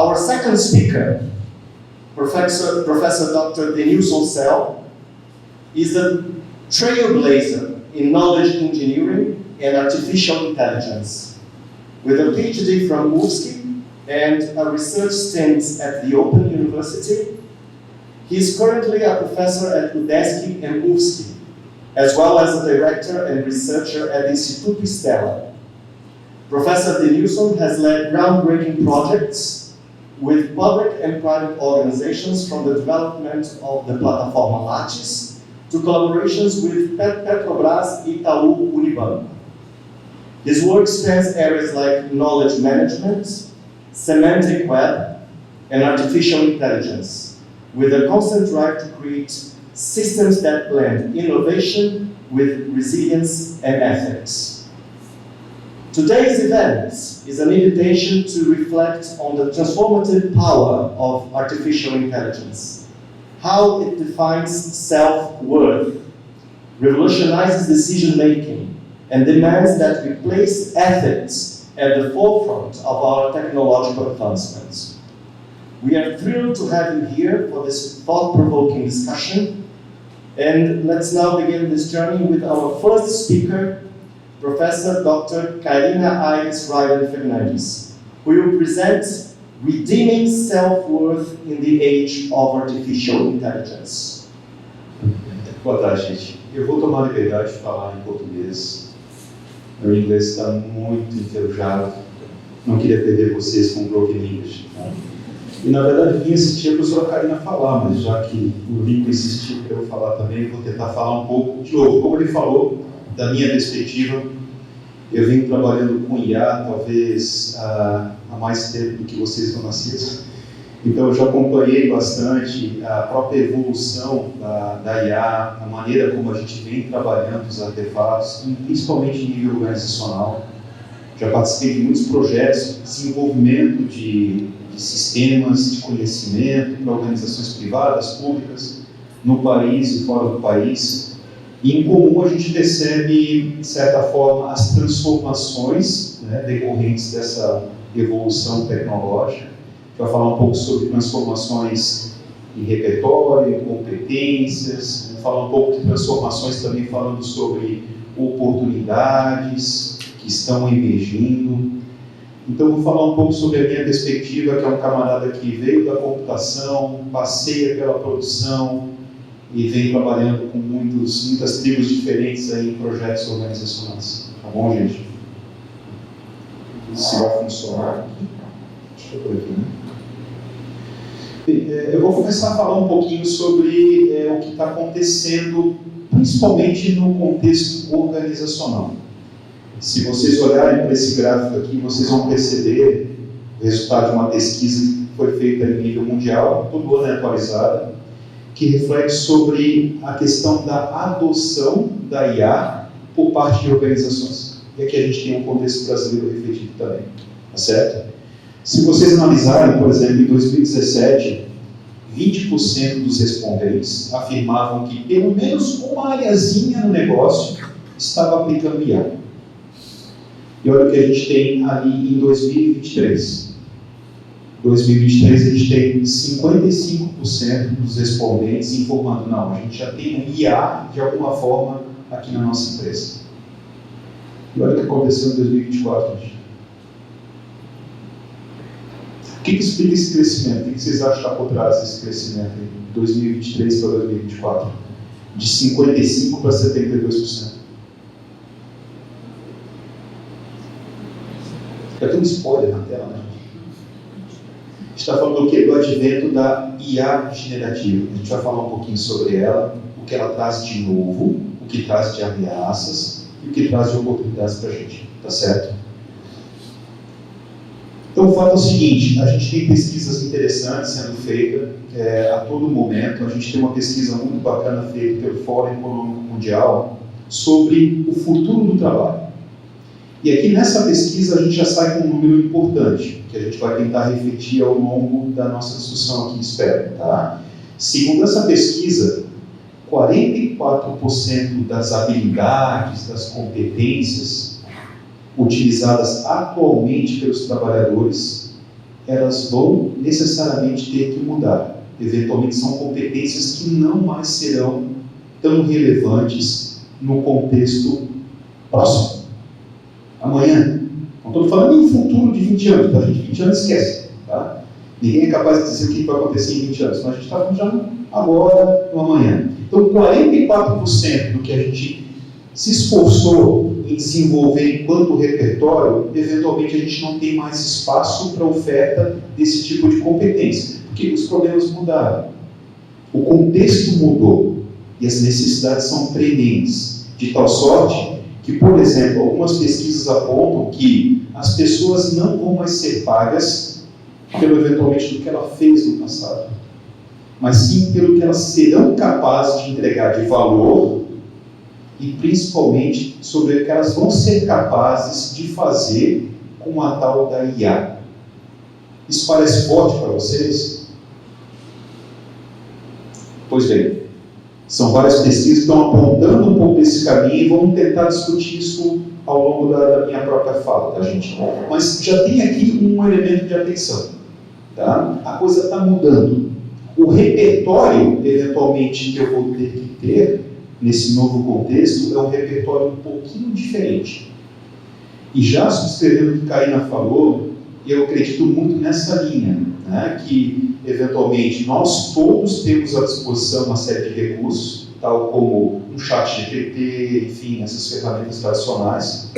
Our second speaker, Professor Dr. Denilson Sell, is a trailblazer in knowledge engineering and artificial intelligence. With a PhD from UFSC and a research stint at the Open University, he is currently a professor at UDESC and UFSC, as well as a director and researcher at Instituto Stella. Professor Denilson has led groundbreaking projects with public and private organizations, from the development of the Plataforma Lattes to collaborations with Petrobras, Itaú, Unibanco. His work spans areas like knowledge management, semantic web, and artificial intelligence, with a constant drive to create systems that blend innovation with resilience and ethics. Today's event is an invitation to reflect on the transformative power of artificial intelligence, how it defines self-worth, revolutionizes decision-making, and demands that we place ethics at the forefront of our technological advancements. We are thrilled to have you here for this thought-provoking discussion, and let's now begin this journey with our first speaker, Professor Dr. Karina Aires Ryden Fernandes, who will present Redeeming Self-Worth in the Age of Artificial Intelligence. Boa tarde, gente. Eu vou tomar a liberdade de falar em português. Meu inglês está muito enferrujado. Não queria perder vocês com broken English. E, na verdade, vim assistir a professora Karina falar, mas já que o Rico insistiu para eu falar também, vou tentar falar um pouco de novo. Como ele falou, da minha perspectiva, eu venho trabalhando com IA talvez há mais tempo do que vocês são nascidos. Então eu já acompanhei bastante a própria evolução da IA, a maneira como a gente vem trabalhando os artefatos, principalmente em nível organizacional. Já participei de muitos projetos de desenvolvimento de sistemas de conhecimento para organizações privadas, públicas, no país e fora do país. E em comum a gente percebe, de certa forma, as transformações, né, decorrentes dessa evolução tecnológica. A gente vai falar um pouco sobre transformações em repertório, em competências, vamos falar um pouco de transformações também falando sobre oportunidades que estão emergindo. Então, vou falar um pouco sobre a minha perspectiva, que é um camarada que veio da computação, passeia pela produção e vem trabalhando com muitas tribos diferentes aí em projetos organizacionais. Tá bom, gente? Se vai funcionar. Deixa eu por aqui, né? Bem, eu vou começar a falar um pouquinho sobre o que está acontecendo, principalmente no contexto organizacional. Se vocês olharem para esse gráfico aqui, vocês vão perceber o resultado de uma pesquisa que foi feita em nível mundial, todo ano é atualizada, que reflete sobre a questão da adoção da IA por parte de organizações. E aqui a gente tem um contexto brasileiro refletido também, tá certo? Se vocês analisarem, por exemplo, em 2017, 20% dos respondentes afirmavam que pelo menos uma áreazinha no negócio estava aplicando IA. E olha o que a gente tem ali em 2023. Em 2023 a gente tem 55% dos respondentes informando, não, a gente já tem um IA de alguma forma aqui na nossa empresa. E olha o que aconteceu em 2024, gente. O que explica esse crescimento? O que vocês acham que está por trás desse crescimento de 2023 para 2024? De 55% para 72%. Já tem um spoiler na tela, né? A gente está falando do quê? Do advento da IA generativa. A gente vai falar um pouquinho sobre ela, o que ela traz de novo, o que traz de ameaças e o que traz de oportunidades para a gente, tá certo? Então o fato é o seguinte, a gente tem pesquisas interessantes sendo feitas a todo momento. A gente tem uma pesquisa muito bacana feita pelo Fórum Econômico Mundial sobre o futuro do trabalho. E aqui nessa pesquisa a gente já sai com um número importante, que a gente vai tentar refletir ao longo da nossa discussão aqui, espero, tá? Segundo essa pesquisa, 44% das habilidades, das competências utilizadas atualmente pelos trabalhadores elas vão necessariamente ter que mudar. Eventualmente são competências que não mais serão tão relevantes no contexto próximo. Amanhã. Não estou falando em futuro de 20 anos, tá, gente? 20 anos esquece. Tá? Ninguém é capaz de dizer o que vai acontecer em 20 anos, mas a gente está falando já agora, no amanhã. Então, 44% do que a gente se esforçou em desenvolver enquanto repertório, eventualmente a gente não tem mais espaço para oferta desse tipo de competência, porque os problemas mudaram, o contexto mudou e as necessidades são prementes, de tal sorte que, por exemplo, algumas pesquisas apontam que as pessoas não vão mais ser pagas pelo eventualmente do que ela fez no passado, mas sim pelo que elas serão capazes de entregar de valor e principalmente sobre o que elas vão ser capazes de fazer com a tal da IA. Isso parece forte para vocês? Pois bem, são várias pesquisas que estão apontando um pouco esse caminho e vamos tentar discutir isso ao longo da minha própria fala, tá, gente? Mas já tem aqui um elemento de atenção, tá? A coisa está mudando. O repertório, eventualmente, que eu vou ter que ter nesse novo contexto é um repertório um pouquinho diferente. E já subscrevendo o que Karina falou, eu acredito muito nessa linha, né, que eventualmente nós todos temos à disposição uma série de recursos, tal como um chat GPT, enfim, essas ferramentas tradicionais,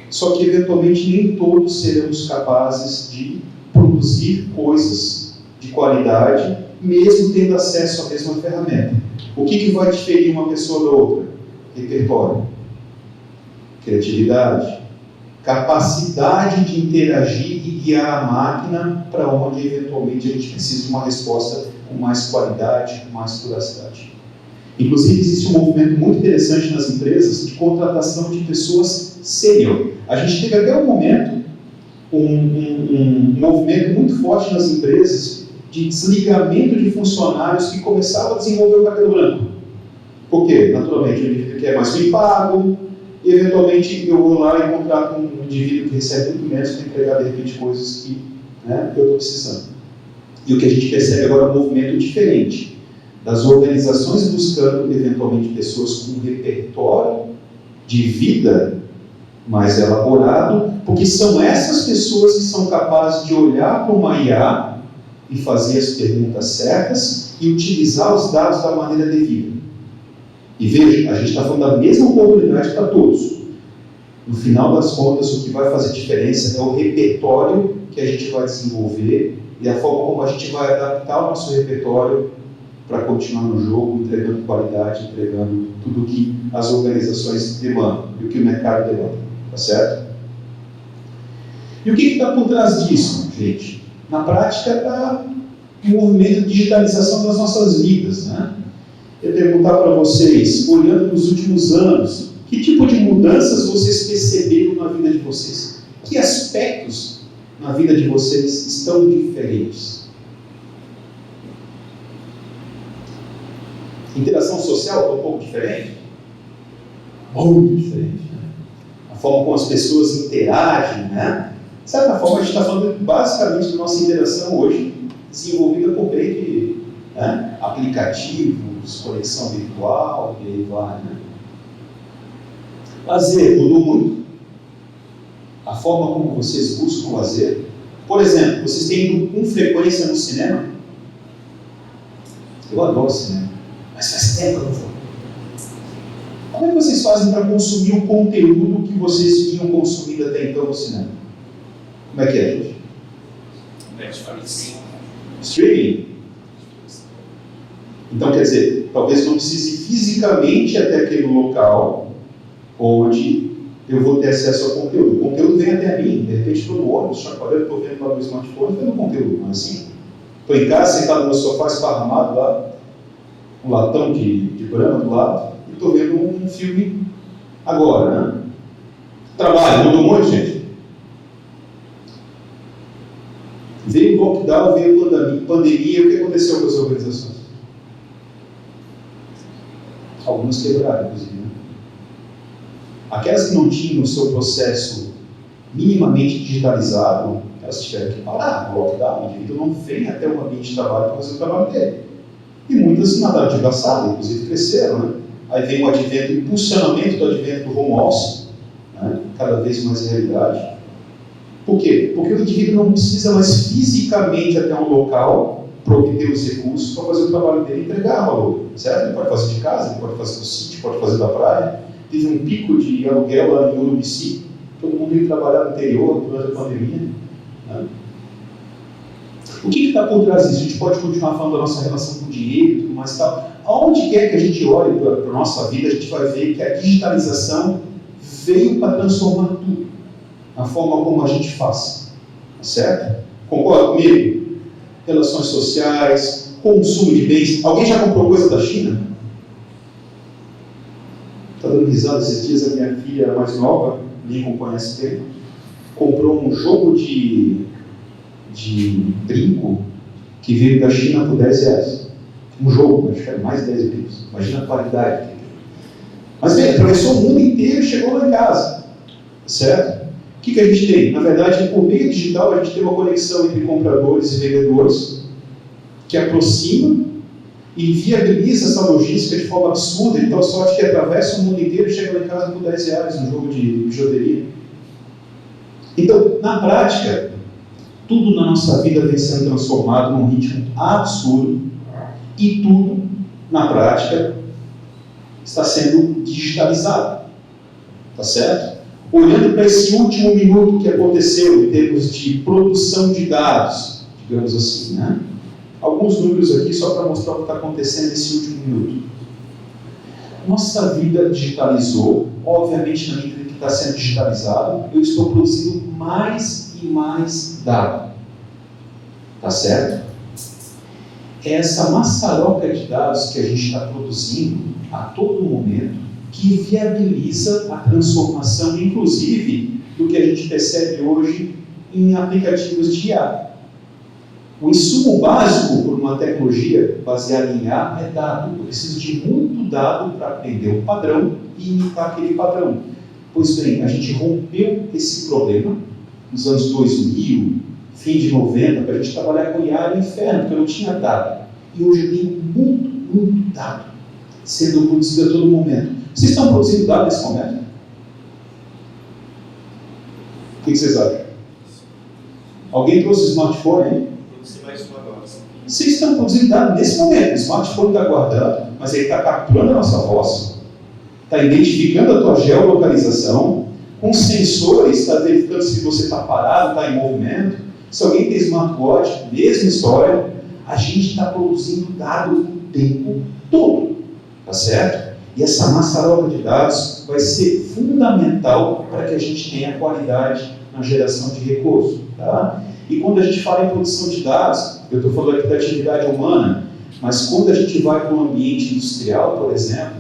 só que eventualmente nem todos seremos capazes de produzir coisas de qualidade, mesmo tendo acesso à mesma ferramenta. O que vai diferir uma pessoa da outra? Repertório, criatividade, capacidade de interagir e guiar a máquina para onde eventualmente a gente precisa de uma resposta com mais qualidade, com mais veracidade. Inclusive existe um movimento muito interessante nas empresas de contratação de pessoas sênior. A gente teve até um momento, um movimento muito forte nas empresas de desligamento de funcionários que começavam a desenvolver o cabelo branco. Por quê? Naturalmente, o indivíduo que é mais bem pago, e eventualmente eu vou lá e contrato um indivíduo que recebe muito menos para entregar, de repente, coisas que eu estou precisando. E o que a gente percebe agora é um movimento diferente, das organizações buscando, eventualmente, pessoas com um repertório de vida mais elaborado, porque são essas pessoas que são capazes de olhar para uma IA e fazer as perguntas certas e utilizar os dados da maneira devida. E veja, a gente está falando da mesma oportunidade para todos. No final das contas, o que vai fazer diferença é o repertório que a gente vai desenvolver e a forma como a gente vai adaptar o nosso repertório para continuar no jogo, entregando qualidade, entregando tudo o que as organizações demandam e o que o mercado demanda. Tá certo? E o que está por trás disso, gente? Na prática, está um movimento de digitalização das nossas vidas, né? Eu perguntar para vocês, olhando nos últimos anos, que tipo de mudanças vocês perceberam na vida de vocês? Que aspectos na vida de vocês estão diferentes? Interação social está um pouco diferente? Muito diferente, né? A forma como as pessoas interagem, né? De certa forma, a gente está falando basicamente da nossa interação hoje, desenvolvida por meio de aplicativos, conexão virtual, e aí vai, né? Lazer mudou muito. A forma como vocês buscam lazer. Por exemplo, vocês têm ido com frequência no cinema? Eu adoro cinema, mas faz tempo que eu não vou. Como é que vocês fazem para consumir o conteúdo que vocês vinham consumindo até então no cinema? Como é que é, gente? Netflix. Streaming? Então, quer dizer, talvez não precise fisicamente até aquele local onde eu vou ter acesso ao conteúdo. O conteúdo vem até mim, de repente estou no ônibus, chacoalhando, estou vendo lá no smartphone, vendo o conteúdo, não é assim? Estou em casa, sentado no meu sofá, esparramado lá, um latão de brama do lado, e estou vendo um filme agora, né? Trabalho, mudou muito, gente. Veio o lockdown, veio a pandemia, o que aconteceu com as organizações? Algumas quebraram, inclusive. Né? Aquelas que não tinham o seu processo minimamente digitalizado, elas tiveram que parar no lockdown. O indivíduo não vem até um ambiente de trabalho para fazer o trabalho dele. E muitas nadaram de braçada, inclusive cresceram, né? Aí vem o advento, o impulsionamento do advento do home office, né? Cada vez mais realidade. Por quê? Porque o indivíduo não precisa mais fisicamente até um local para obter os recursos para fazer o trabalho dele e entregar valor, certo? Ele pode fazer de casa, ele pode fazer do sítio, pode fazer da praia. Teve um pico de aluguel lá em Urubici, todo mundo ia trabalhar no interior durante a pandemia, né? O que está por trás disso? A gente pode continuar falando da nossa relação com o dinheiro e tudo mais e tal. Aonde quer que a gente olhe para a nossa vida, a gente vai ver que a digitalização veio para transformar tudo, a forma como a gente faz, tá certo? Concorda comigo? Relações sociais, consumo de bens. Alguém já comprou coisa da China? Está dando risada esses dias, a minha filha mais nova, Lincoln conhece bem, comprou um jogo de brinco que veio da China por R$10. Um jogo, acho que era mais de 10 mil. Imagina a qualidade. Mas bem, atravessou o mundo inteiro e chegou lá em casa. Certo? O que a gente tem? Na verdade, por meio digital, a gente tem uma conexão entre compradores e vendedores que aproxima e viabiliza essa logística de forma absurda, de tal sorte que atravessa o mundo inteiro e chega lá em casa por R$10 um jogo de bijuteria. Então, na prática, tudo na nossa vida vem sendo transformado num ritmo absurdo e tudo, na prática, está sendo digitalizado. Tá certo? Olhando para esse último minuto que aconteceu em termos de produção de dados, digamos assim, né? Alguns números aqui só para mostrar o que está acontecendo nesse último minuto. Nossa vida digitalizou, obviamente na medida que está sendo digitalizado, eu estou produzindo mais e mais dado. Tá certo? É essa maçaroca de dados que a gente está produzindo a todo momento que viabiliza a transformação, inclusive, do que a gente percebe hoje em aplicativos de IA. O insumo básico por uma tecnologia baseada em IA é dado. Eu preciso de muito dado para aprender um padrão e imitar aquele padrão. Pois bem, a gente rompeu esse problema nos anos 2000, fim de 90, para a gente trabalhar com IA no inferno, porque eu não tinha dado. E hoje eu tenho muito dado sendo produzido a todo momento. Vocês estão produzindo dado nesse momento? O que vocês acham? Alguém trouxe smartphone aí? Produzir mais uma agora. Vocês estão produzindo dado nesse momento. O smartphone está guardando, mas ele está capturando a nossa voz, está identificando a tua geolocalização, com sensores, está verificando se você está parado, está em movimento. Se alguém tem smartwatch, mesma história, a gente está produzindo dado o tempo todo, tá certo? E essa maçaroca de dados vai ser fundamental para que a gente tenha qualidade na geração de recursos, tá? E quando a gente fala em produção de dados, eu estou falando aqui da atividade humana, mas quando a gente vai para um ambiente industrial, por exemplo,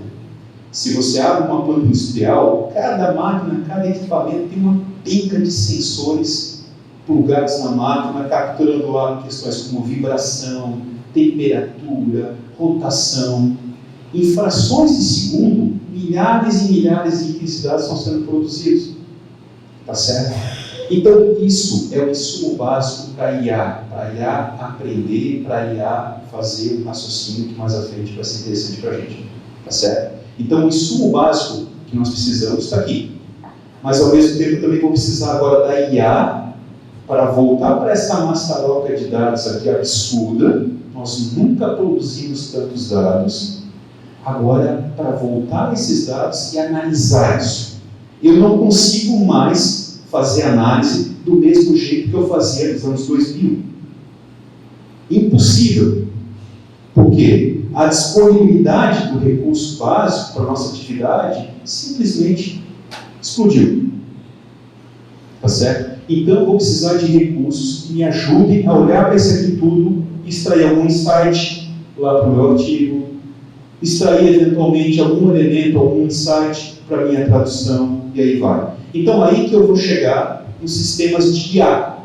se você abre uma planta industrial, cada máquina, cada equipamento tem uma penca de sensores plugados na máquina, capturando lá questões como vibração, temperatura, rotação. Em frações de segundo, milhares e milhares de itens de dados estão sendo produzidos. Tá certo? Então, isso é o insumo básico para a IA aprender, para a IA fazer um raciocínio que mais à frente vai ser interessante para a gente. Tá certo? Então, o insumo básico que nós precisamos está aqui. Mas, ao mesmo tempo, eu também vou precisar agora da IA para voltar para essa maçaroca de dados aqui absurda. Nós nunca produzimos tantos dados. Agora, para voltar esses dados e analisar isso. Eu não consigo mais fazer análise do mesmo jeito que eu fazia nos anos 2000. Impossível. Por quê? A disponibilidade do recurso básico para a nossa atividade simplesmente explodiu. Tá certo? Então, eu vou precisar de recursos que me ajudem a olhar para isso aqui tudo, extrair algum insight lá para o meu artigo, extrair eventualmente algum elemento, algum insight para a minha tradução, e aí vai. Então, aí que eu vou chegar nos sistemas de IA.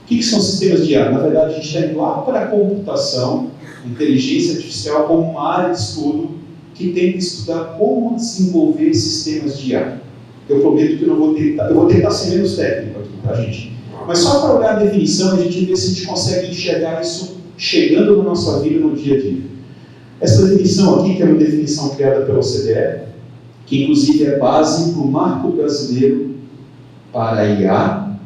O que são sistemas de IA? Na verdade, a gente está indo lá para a computação, inteligência artificial, como uma área de estudo que tem que estudar como desenvolver sistemas de IA. Eu prometo que eu não vou tentar, eu vou tentar ser menos técnico aqui, tá, gente? Mas só para olhar a definição, a gente vê se a gente consegue enxergar isso chegando na nossa vida no dia a dia. Essa definição aqui, que é uma definição criada pela OCDE, que inclusive é base para o marco brasileiro para a IA,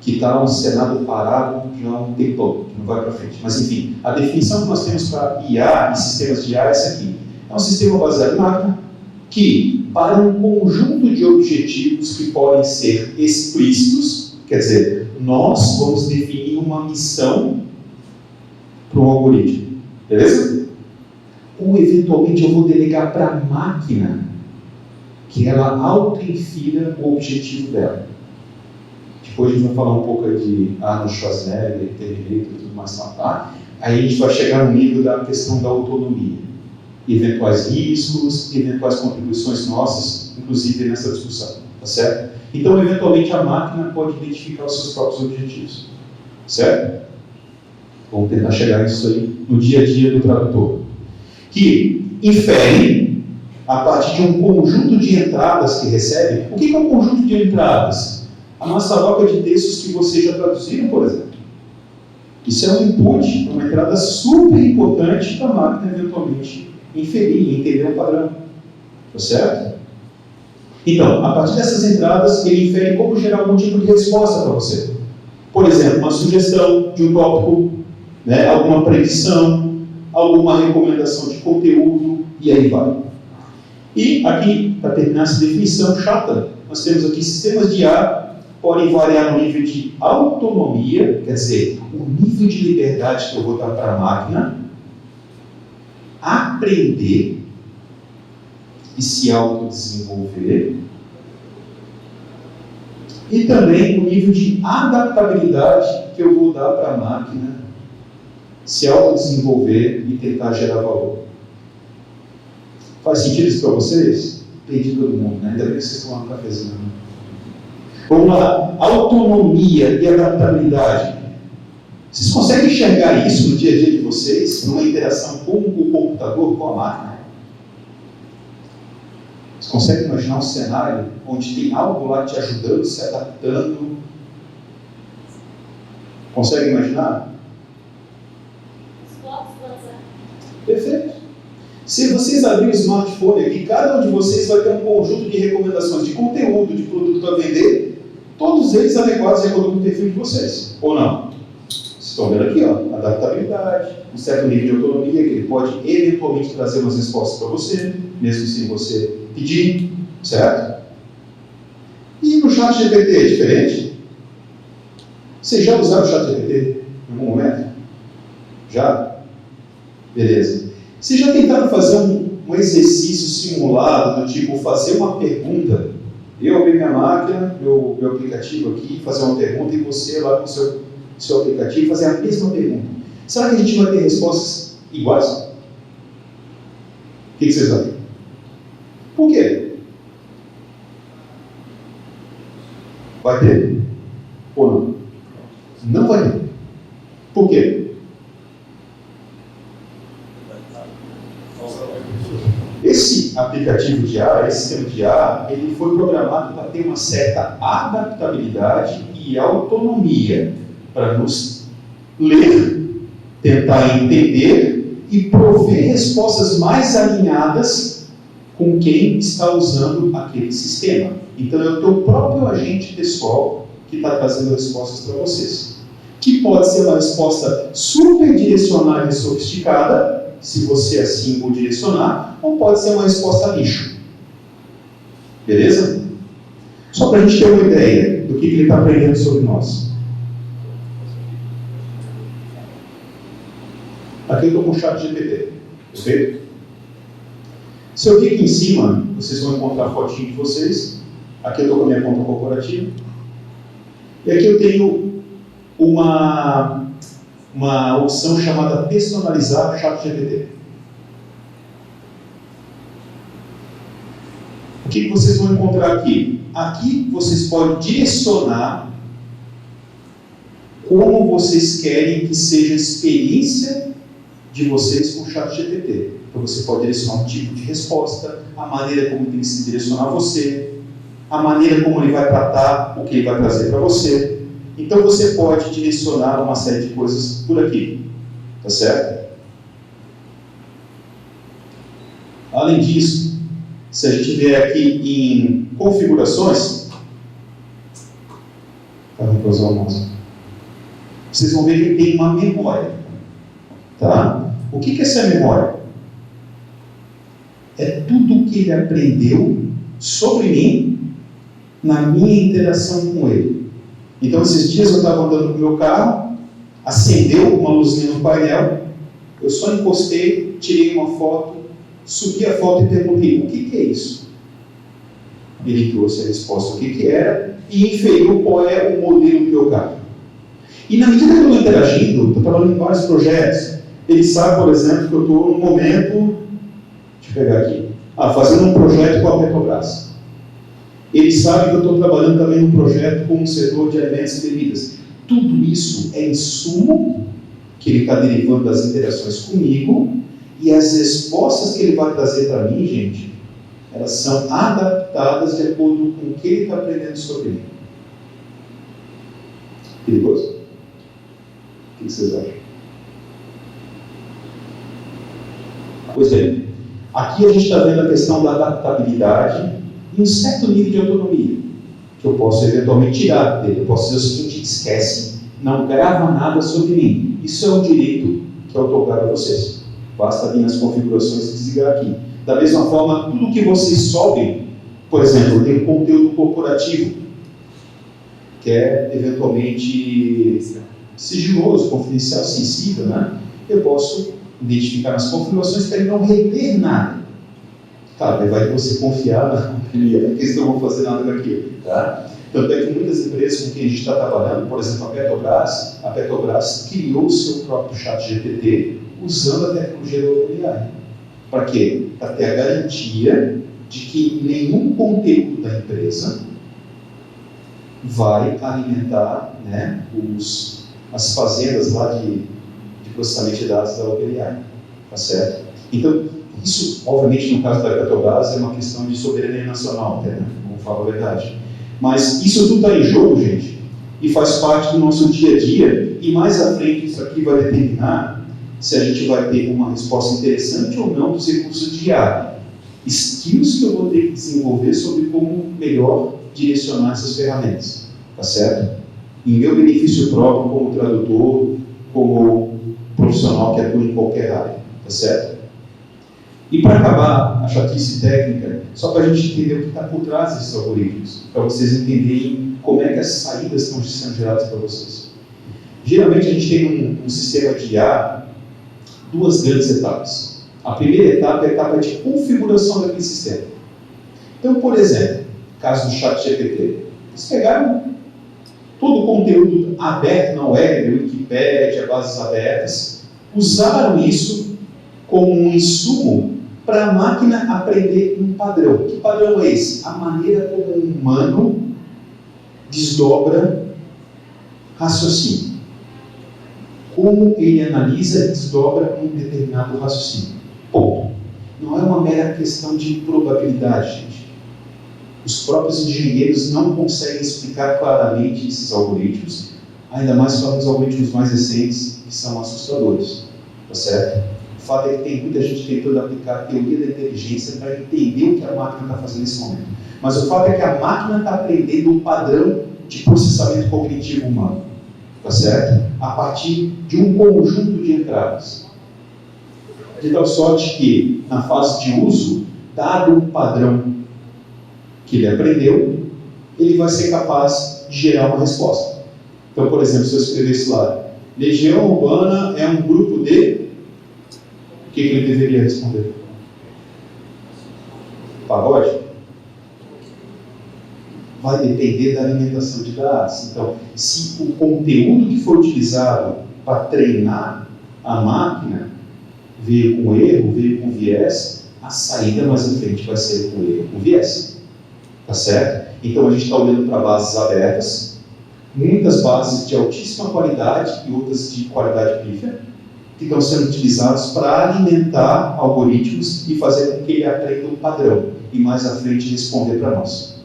que está no Senado parado já há um tempo, que não vai para frente. Mas enfim, a definição que nós temos para IA e sistemas de IA é essa aqui. É um sistema baseado em máquina que, para um conjunto de objetivos que podem ser explícitos, quer dizer, nós vamos definir uma missão para um algoritmo, beleza? Ou eventualmente eu vou delegar para a máquina que ela auto-infira o objetivo dela. Depois a gente vai falar um pouco de Arnold Schwarzenegger, Terminator e tudo mais, tá? Aí a gente vai chegar no nível da questão da autonomia. Eventuais riscos, eventuais contribuições nossas, inclusive nessa discussão, tá certo? Então, eventualmente, a máquina pode identificar os seus próprios objetivos, certo? Vamos tentar chegar nisso aí no dia a dia do tradutor. Que infere, a partir de um conjunto de entradas que recebe. O que é um conjunto de entradas? A nossa troca de textos que vocês já traduziram, por exemplo. Isso é um input, uma entrada super importante para a máquina, eventualmente, inferir e entender o padrão. Tá certo? Então, a partir dessas entradas, ele infere como gerar algum tipo de resposta para você. Por exemplo, uma sugestão de um tópico, né, alguma predição, alguma recomendação de conteúdo, e aí vai. E aqui, para terminar essa definição chata, nós temos aqui sistemas de IA podem variar no nível de autonomia, quer dizer, o nível de liberdade que eu vou dar para a máquina, aprender e se autodesenvolver, e também o nível de adaptabilidade que eu vou dar para a máquina se autodesenvolver e tentar gerar valor. Faz sentido isso para vocês? Perdi todo mundo, né? Ainda bem que vocês estão lá no cafezinho. Vamos lá, autonomia e adaptabilidade. Vocês conseguem enxergar isso no dia a dia de vocês, numa interação com o computador, com a máquina? Vocês conseguem imaginar um cenário onde tem algo lá te ajudando, se adaptando? Conseguem imaginar? Perfeito. Se vocês abrirem o smartphone aqui, cada um de vocês vai ter um conjunto de recomendações de conteúdo, de produto para vender, todos eles adequados de acordo com o perfil de vocês, ou não? Vocês estão vendo aqui, ó, adaptabilidade, um certo nível de autonomia, que ele pode eventualmente trazer umas respostas para você, mesmo sem você pedir, certo? E no chat GPT é diferente? Vocês já usaram o chat GPT em algum momento? Já? Beleza. Vocês já tentaram fazer um exercício simulado, do tipo, fazer uma pergunta? Eu abrir minha máquina, meu aplicativo aqui, fazer uma pergunta, e você lá com o seu aplicativo fazer a mesma pergunta. Será que a gente vai ter respostas iguais? O que vocês acham? Por quê? Vai ter? Ou não? Não vai ter. Por quê? Esse aplicativo de IA, esse sistema de IA, ele foi programado para ter uma certa adaptabilidade e autonomia para nos ler, tentar entender e prover respostas mais alinhadas com quem está usando aquele sistema. Então é o teu próprio agente pessoal que está trazendo respostas para vocês. Que pode ser uma resposta super direcionada e sofisticada, se você assim o direcionar, ou pode ser uma resposta lixo. Beleza? Só para a gente ter uma ideia do que ele está aprendendo sobre nós. Aqui eu estou com o chat GPT, perfeito? Se eu vir aqui em cima, vocês vão encontrar a fotinho de vocês. Aqui eu estou com a minha conta corporativa. E aqui eu tenho uma opção chamada personalizar chat GPT. O que vocês vão encontrar aqui? Aqui vocês podem direcionar como vocês querem que seja a experiência de vocês com o chat GPT. Então você pode direcionar um tipo de resposta, a maneira como tem que se direcionar a você, a maneira como ele vai tratar o que ele vai trazer para você. Então você pode direcionar uma série de coisas por aqui, tá certo? Além disso, se a gente vier aqui em configurações, vocês vão ver que tem uma memória, tá? O que é essa memória? É tudo que ele aprendeu sobre mim na minha interação com ele. Então, esses dias eu estava andando com o meu carro, acendeu uma luzinha no painel, eu só encostei, tirei uma foto, subi a foto e perguntei, o que é isso? Ele trouxe a resposta, o que era, e inferiu qual é o modelo do meu carro. E na medida que eu estou interagindo, estou trabalhando em vários projetos, ele sabe, por exemplo, que eu estou num momento, deixa eu pegar aqui, fazendo um projeto com a Petrobras. Ele sabe que eu estou trabalhando também num projeto com o setor de alimentos e bebidas. Tudo isso é insumo que ele está derivando das interações comigo, e as respostas que ele vai trazer para mim, gente, elas são adaptadas de acordo com o que ele está aprendendo sobre mim. Perigoso? O que vocês acham? Pois bem, aqui a gente está vendo a questão da adaptabilidade e um certo nível de autonomia, que eu posso eventualmente tirar dele. Eu posso dizer o seguinte: esquece, não grava nada sobre mim. Isso é um direito que eu otorgado a vocês. Basta vir nas configurações e desligar aqui. Da mesma forma, tudo que vocês sobem, por exemplo, tem um conteúdo corporativo, que é eventualmente sigiloso, confidencial, sensível, né? Eu posso identificar nas configurações para ele não reter nada. Claro, vai você confiar na companhia, porque eles não vão fazer nada daquilo, tá? Tanto é que muitas empresas com quem a gente está trabalhando, por exemplo, a Petrobras criou o seu próprio chat GPT usando a tecnologia da OpenAI. Para quê? Para ter a garantia de que nenhum conteúdo da empresa vai alimentar, né, as fazendas lá de processamento de dados da OpenAI, tá certo? Então, isso, obviamente, no caso da Petrobras, é uma questão de soberania nacional, até, né? Vamos falar a verdade. Mas isso tudo está em jogo, gente, e faz parte do nosso dia a dia, e mais à frente isso aqui vai determinar se a gente vai ter uma resposta interessante ou não dos recursos de IA. Skills que eu vou ter que desenvolver sobre como melhor direcionar essas ferramentas, tá certo? Em meu benefício próprio, como tradutor, como profissional que atua em qualquer área, tá certo? E para acabar a chatice técnica, só para a gente entender o que está por trás desses algoritmos, para vocês entenderem como é que as saídas estão sendo geradas para vocês. Geralmente a gente tem um sistema de IA, duas grandes etapas. A primeira etapa é a etapa de configuração daquele sistema. Então, por exemplo, no caso do ChatGPT, eles pegaram todo o conteúdo aberto na web, Wikipédia, bases abertas, usaram isso como um insumo para a máquina aprender um padrão. Que padrão é esse? A maneira como o humano desdobra raciocínio. Como ele analisa e desdobra um determinado raciocínio. Ponto. Não é uma mera questão de probabilidade, gente. Os próprios engenheiros não conseguem explicar claramente esses algoritmos, ainda mais para os algoritmos mais recentes, que são assustadores. Tá certo? O fato é que tem muita gente tentando aplicar a teoria da inteligência para entender o que a máquina está fazendo nesse momento. Mas o fato é que a máquina está aprendendo um padrão de processamento cognitivo humano. Tá certo? A partir de um conjunto de entradas. De tal sorte que, na fase de uso, dado um padrão que ele aprendeu, ele vai ser capaz de gerar uma resposta. Então, por exemplo, se eu escrevesse lá, Legião Urbana é um grupo de... O que ele deveria responder? Pagode? Vai depender da alimentação de dados. Então, se o conteúdo que foi utilizado para treinar a máquina veio com erro, veio com viés, a saída mais à frente vai ser com erro, com viés. Tá certo? Então, a gente está olhando para bases abertas, muitas bases de altíssima qualidade e outras de qualidade pífia, que estão sendo utilizadas para alimentar algoritmos e fazer com que ele aprenda um padrão e mais à frente responder para nós.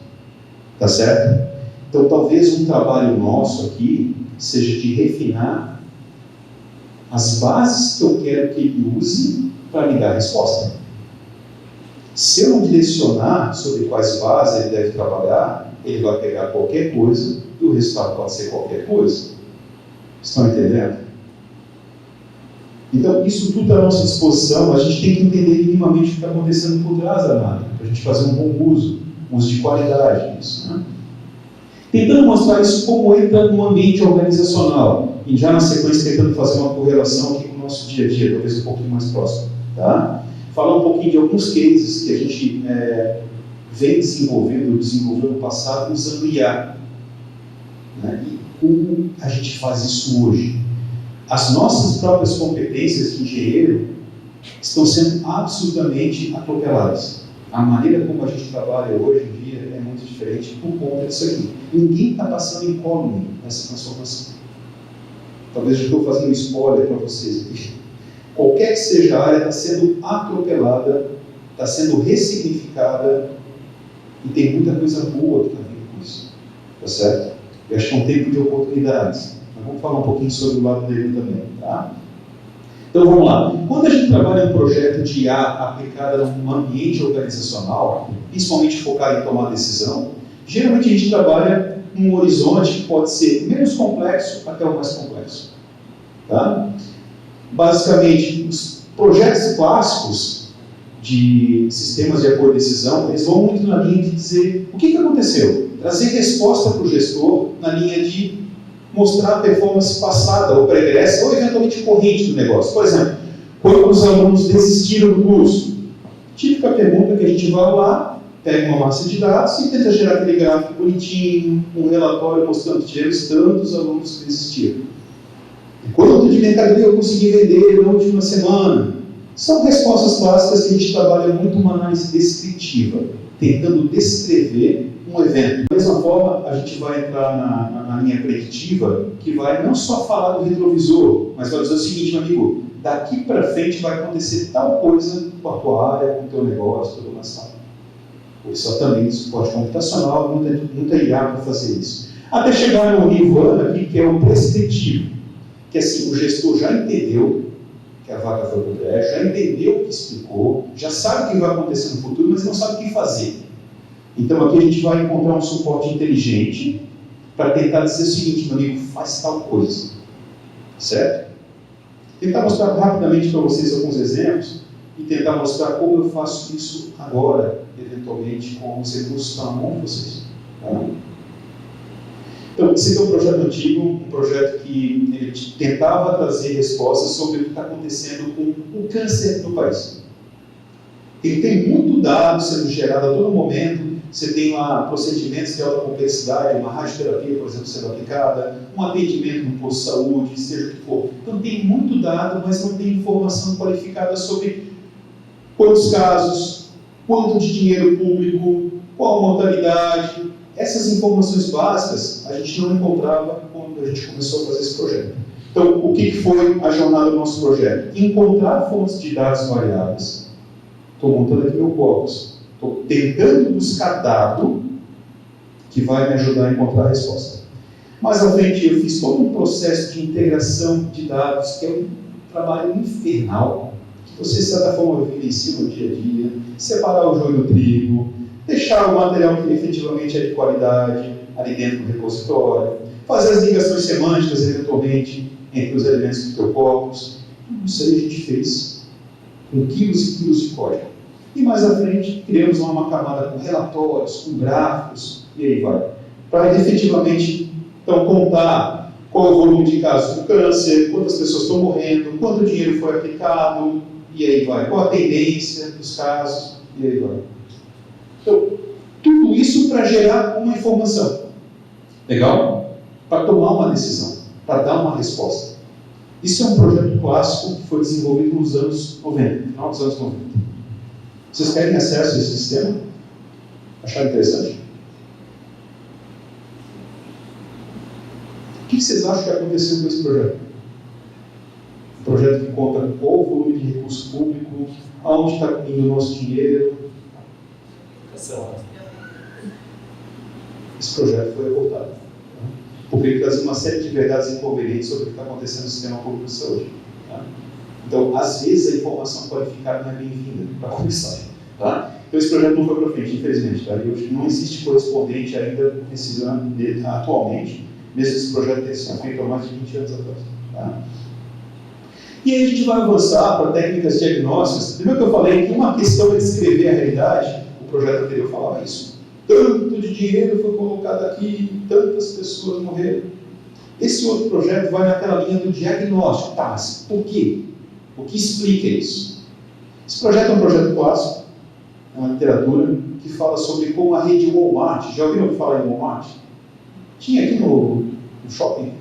Tá certo? Então, talvez um trabalho nosso aqui seja de refinar as bases que eu quero que ele use para me dar a resposta. Se eu não direcionar sobre quais bases ele deve trabalhar, ele vai pegar qualquer coisa e o resultado pode ser qualquer coisa. Estão entendendo? Então, isso tudo à nossa disposição, a gente tem que entender minimamente o que está acontecendo por trás da máquina, para a gente fazer um bom uso de qualidade disso. Né? Tentando mostrar isso como entra no ambiente organizacional, e já na sequência tentando fazer uma correlação aqui com o nosso dia a dia, talvez um pouquinho mais próximo. Tá? Falar um pouquinho de alguns cases que a gente vem desenvolveu no passado usando IA. Né? E como a gente faz isso hoje? As nossas próprias competências de engenheiro estão sendo absolutamente atropeladas. A maneira como a gente trabalha hoje em dia é muito diferente por conta disso aqui. Ninguém está passando incólume nessa transformação. Talvez eu estou fazendo um spoiler para vocês aqui. Qualquer que seja a área está sendo atropelada, está sendo ressignificada e tem muita coisa boa que está vindo com isso. Tá certo? Eu acho que é um tempo de oportunidades. Mas vamos falar um pouquinho sobre o lado dele também. Tá? Então vamos lá. Quando a gente trabalha em um projeto de IA aplicado num ambiente organizacional, principalmente focado em tomar decisão, geralmente a gente trabalha num horizonte que pode ser menos complexo até o mais complexo. Tá? Basicamente, os projetos clássicos de sistemas de apoio à decisão, eles vão muito na linha de dizer o que aconteceu, trazer resposta para o gestor na linha de mostrar a performance passada, ou pregressa, ou eventualmente corrente do negócio. Por exemplo, quando os alunos desistiram do curso, típica pergunta que a gente vai lá, pega uma massa de dados e tenta gerar aquele gráfico bonitinho, um relatório mostrando que tivemos tantos alunos que desistiram. E quanto de mercadoria eu consegui vender na última semana? São respostas clássicas que a gente trabalha muito uma análise descritiva, tentando descrever um evento. Da mesma forma, a gente vai entrar na linha preditiva, que vai não só falar do retrovisor, mas vai dizer o seguinte, meu amigo, daqui para frente vai acontecer tal coisa com a tua área, com o teu negócio, tudo mais tal. Isso também de suporte computacional, muita IA para fazer isso. Até chegar no nível aqui, que é o prescritivo, que assim, o gestor já entendeu que a vaga foi por brecha, já entendeu o que explicou, já sabe o que vai acontecer no futuro, mas não sabe o que fazer. Então aqui a gente vai encontrar um suporte inteligente para tentar dizer o seguinte, meu amigo, faz tal coisa. Certo? Tentar mostrar rapidamente para vocês alguns exemplos e tentar mostrar como eu faço isso agora, eventualmente, com os recursos que estão na mão de vocês. Tá? Então, esse é um projeto antigo, um projeto que ele tentava trazer respostas sobre o que está acontecendo com o câncer no país. Ele tem muito dado sendo gerado a todo momento. Você tem lá procedimentos de alta complexidade, uma radioterapia, por exemplo, sendo aplicada, um atendimento no posto de saúde, seja o que for. Então tem muito dado, mas não tem informação qualificada sobre quantos casos, quanto de dinheiro público, qual a mortalidade. Essas informações básicas a gente não encontrava quando a gente começou a fazer esse projeto. Então, o que foi a jornada do nosso projeto? Encontrar fontes de dados variáveis. Estou montando aqui meu corpus. Estou tentando buscar dado que vai me ajudar a encontrar a resposta. Mais à frente, eu fiz todo um processo de integração de dados, que é um trabalho infernal, que você, de certa forma, vivencia no dia a dia, separar o joio do trigo, deixar o material que efetivamente é de qualidade ali dentro do repositório, fazer as ligações semânticas, eventualmente, entre os elementos do teu corpus. Tudo isso aí a gente fez com quilos e quilos de código. E mais à frente, criamos uma camada com relatórios, com gráficos, e aí vai. Para efetivamente, então, contar qual é o volume de casos do câncer, quantas pessoas estão morrendo, quanto dinheiro foi aplicado, e aí vai. Qual a tendência dos casos, e aí vai. Então, tudo isso para gerar uma informação. Legal? Para tomar uma decisão, para dar uma resposta. Isso é um projeto clássico que foi desenvolvido nos anos 90, final dos anos 90. Vocês querem acesso a esse sistema? Acharam interessante? O que vocês acham que aconteceu com esse projeto? Um projeto que conta qual o volume de recurso público, aonde está indo o nosso dinheiro. Cancelado. esse projeto foi abortado. Tá? Porque ele trazia uma série de verdades inconvenientes sobre o que está acontecendo no sistema público de saúde. Tá? Então, às vezes, a informação qualificada não é bem-vinda, para começar. Tá? Então, esse projeto não foi para frente, infelizmente. Tá? E hoje não existe correspondente ainda nesse ano, atualmente, mesmo esse projeto ter sido feito há mais de 20 anos atrás. Tá? E aí a gente vai avançar para técnicas diagnósticas. Lembra que eu falei que uma questão é descrever a realidade? O projeto anterior falava isso. Tanto de dinheiro foi colocado aqui, tantas pessoas morreram. Esse outro projeto vai naquela linha do diagnóstico. Tá, mas por quê? O que explica isso? Esse projeto é um projeto clássico, é uma literatura que fala sobre como a rede Walmart, já ouviram falar em Walmart? Tinha aqui no shopping, né?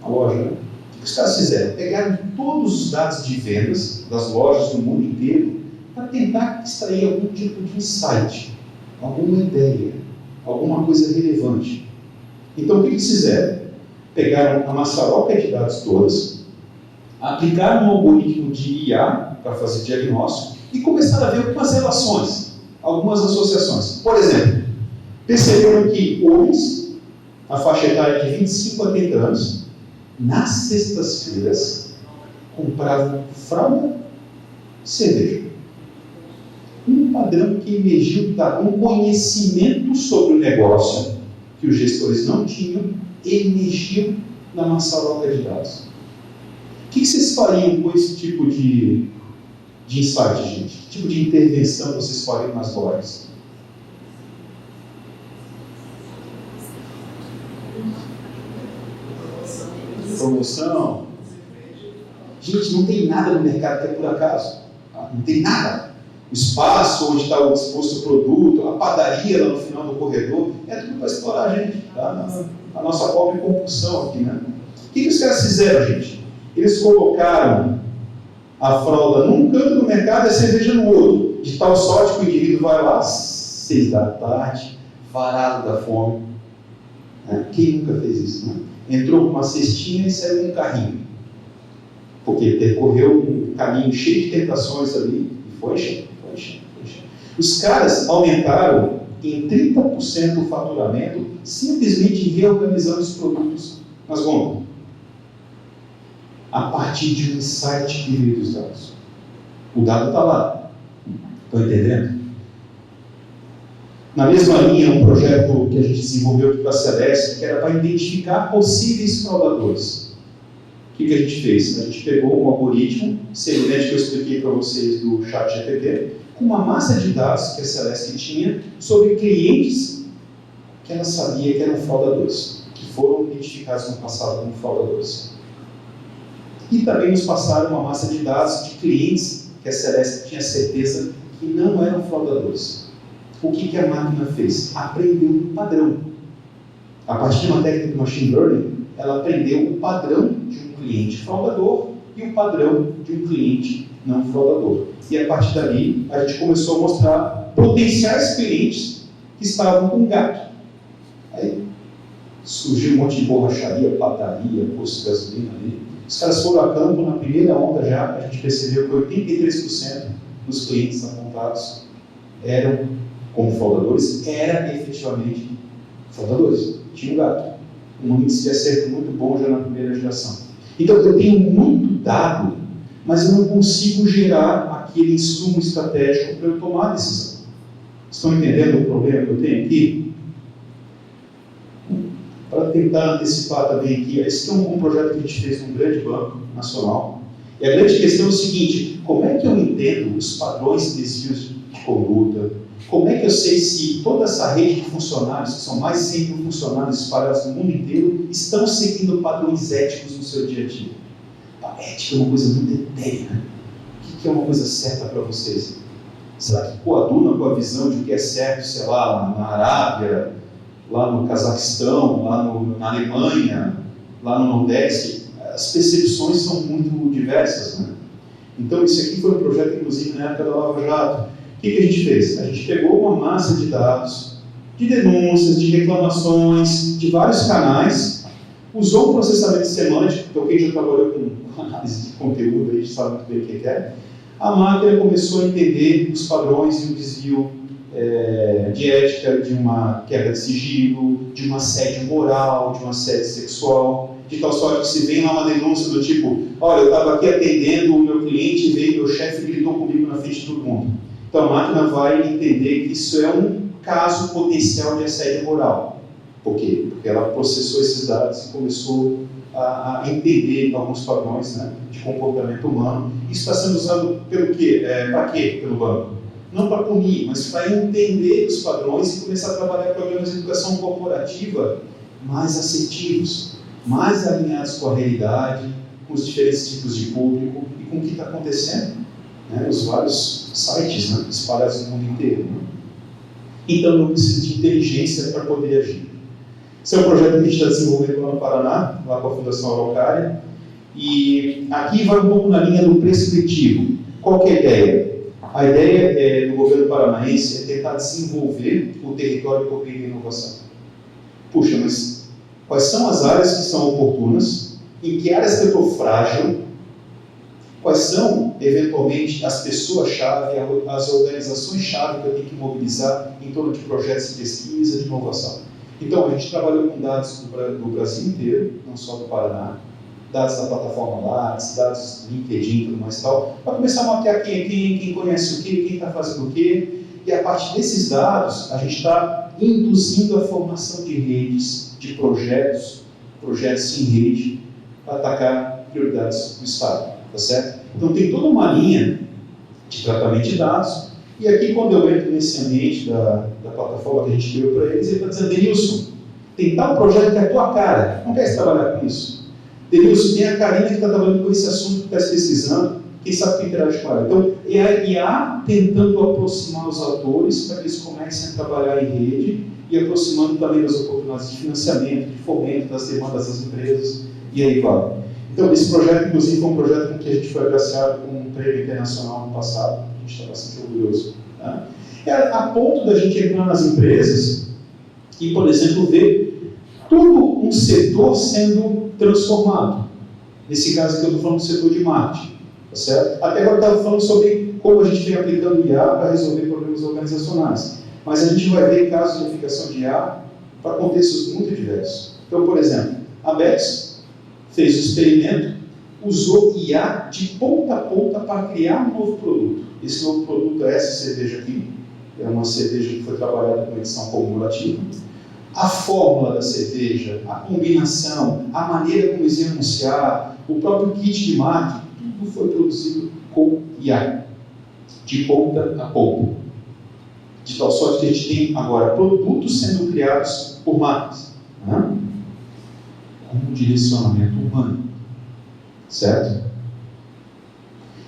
Na loja, né? O que os caras fizeram? Pegaram todos os dados de vendas das lojas no mundo inteiro para tentar extrair algum tipo de insight, alguma ideia, alguma coisa relevante. Então, o que eles fizeram? Pegaram a maçaroca de dados todas, aplicaram um algoritmo de IA para fazer diagnóstico e começaram a ver algumas relações, algumas associações. Por exemplo, perceberam que homens, na faixa etária de 25 a 30 anos, nas sextas-feiras, compravam fralda e cerveja. Um padrão que emergiu da um conhecimento sobre o negócio que os gestores não tinham, emergiu na maçaroca de dados. O que vocês fariam com esse tipo de insight, gente? Que tipo de intervenção vocês fariam nas lojas? Promoção? Gente, não tem nada no mercado que é por acaso. Tá? Não tem nada. O espaço onde está exposto o produto, a padaria lá no final do corredor, é tudo para explorar a gente. Tá? A nossa pobre compulsão aqui, né? O que os caras fizeram, gente? Eles colocaram a fralda num canto do mercado e a cerveja no outro. De tal sorte que o indivíduo vai lá às 6 da tarde, varado da fome. Quem nunca fez isso, né? Entrou com uma cestinha e saiu com um carrinho. Porque percorreu um caminho cheio de tentações ali e foi enchendo. Os caras aumentaram em 30% o faturamento simplesmente reorganizando os produtos nas gôndolas. A partir de um insight que veio dos dados. O dado está lá. Estão entendendo? Na mesma linha, um projeto que a gente desenvolveu aqui para a Celeste, que era para identificar possíveis fraudadores. O que a gente fez? A gente pegou um algoritmo, semelhante que eu expliquei para vocês do ChatGPT, com uma massa de dados que a Celeste tinha sobre clientes que ela sabia que eram fraudadores, que foram identificados no passado como fraudadores. E também nos passaram uma massa de dados de clientes que a Celeste tinha certeza que não eram fraudadores. O que a máquina fez? Aprendeu um padrão. A partir de uma técnica de machine learning, ela aprendeu o padrão de um cliente fraudador e o padrão de um cliente não fraudador. E a partir dali, a gente começou a mostrar potenciais clientes que estavam com gato. Aí surgiu um monte de borracharia, padaria, posto de gasolina ali. Os caras foram a campo, na primeira onda já, a gente percebeu que 83% dos clientes apontados eram como fraudadores, eram efetivamente fraudadores. Tinha um gato. Um índice de acerto muito bom já na primeira geração. Então, eu tenho muito dado, mas eu não consigo gerar aquele insumo estratégico para eu tomar a decisão. Estão entendendo o problema que eu tenho aqui? Para tentar antecipar também aqui, esse é um projeto que a gente fez num grande banco nacional. E a grande questão é o seguinte: como é que eu entendo os padrões de desvios de conduta? Como é que eu sei se toda essa rede de funcionários, que são mais de 100 mil funcionários espalhados no mundo inteiro, estão seguindo padrões éticos no seu dia a dia? A ética é uma coisa muito etérea, né? O que é uma coisa certa para vocês? Será que coaduna com a visão de o que é certo, sei lá, na Arábia, lá no Cazaquistão, lá na Alemanha, lá no Nordeste? As percepções são muito diversas, né? Então, isso aqui foi um projeto, inclusive, na época da Lava Jato. O que a gente fez? A gente pegou uma massa de dados, de denúncias, de reclamações, de vários canais, usou um processamento semântico, então quem já trabalhou com análise de conteúdo aí sabe muito bem o que é. A máquina começou a entender os padrões e o desvio de ética, de uma quebra de sigilo, de um assédio moral, de um assédio sexual, de tal sorte que se vem lá uma denúncia do tipo, olha, eu estava aqui atendendo o meu cliente, veio meu chefe e gritou comigo na frente de todo mundo. Então a máquina vai entender que isso é um caso potencial de assédio moral. Por quê? Porque ela processou esses dados e começou a entender alguns padrões, né, de comportamento humano. Isso está sendo usado pelo quê? Para quê? Pelo banco. Não para punir, mas para entender os padrões e começar a trabalhar programas de educação corporativa mais assertivos, mais alinhados com a realidade, com os diferentes tipos de público e com o que está acontecendo, né, nos vários sites, né, espalhados no mundo inteiro. Né? Então eu preciso de inteligência para poder agir. Esse é um projeto que a gente está desenvolvendo lá no Paraná, lá com a Fundação Araucária, e aqui vai um pouco na linha do prescritivo. Qual que é a ideia? A ideia do governo paranaense é tentar desenvolver o território por meio da inovação. Puxa, mas quais são as áreas que são oportunas? Em que áreas que eu estou frágil? Quais são, eventualmente, as pessoas-chave, as organizações-chave que eu tenho que mobilizar em torno de projetos de pesquisa, de inovação? Então, a gente trabalhou com dados do Brasil inteiro, não só do Paraná, dados da plataforma Lattes, dados do LinkedIn e tudo mais e tal, para começar a mapear quem conhece o quê, quem está fazendo o quê, e a partir desses dados, a gente está induzindo a formação de redes, de projetos em rede, para atacar prioridades do Estado, tá certo? Então, tem toda uma linha de tratamento de dados, e aqui, quando eu entro nesse ambiente da plataforma que a gente deu para eles, ele está dizendo, Denilson, tem tal projeto que é a tua cara, não quer trabalhar com isso? Denilson, tem a Karina que está trabalhando com esse assunto, que está pesquisando, quem sabe que interage com ela. Então, é a IA tentando aproximar os atores para que eles comecem a trabalhar em rede e aproximando também das oportunidades de financiamento, de fomento, das demandas das empresas, e aí vai. Então, esse projeto, inclusive, foi um projeto com que a gente foi agraciado com um prêmio internacional no passado, a gente está bastante orgulhoso. Tá? É a ponto da gente entrar nas empresas e, por exemplo, ver todo um setor sendo transformado. Nesse caso aqui eu estou falando do setor de marketing, tá certo? Até agora eu estava falando sobre como a gente vem aplicando IA para resolver problemas organizacionais. Mas a gente vai ver casos de aplicação de IA para contextos muito diversos. Então, por exemplo, a Bex fez o experimento, usou IA de ponta a ponta para criar um novo produto. Esse novo produto é essa cerveja aqui, é uma cerveja que foi trabalhada com edição commemorativa. A fórmula da cerveja, a combinação, a maneira como eles iam anunciar, o próprio kit de marketing, tudo foi produzido com IA, de ponta a ponta. De tal sorte que a gente tem agora produtos sendo criados por marcas, né? Com um direcionamento humano, certo?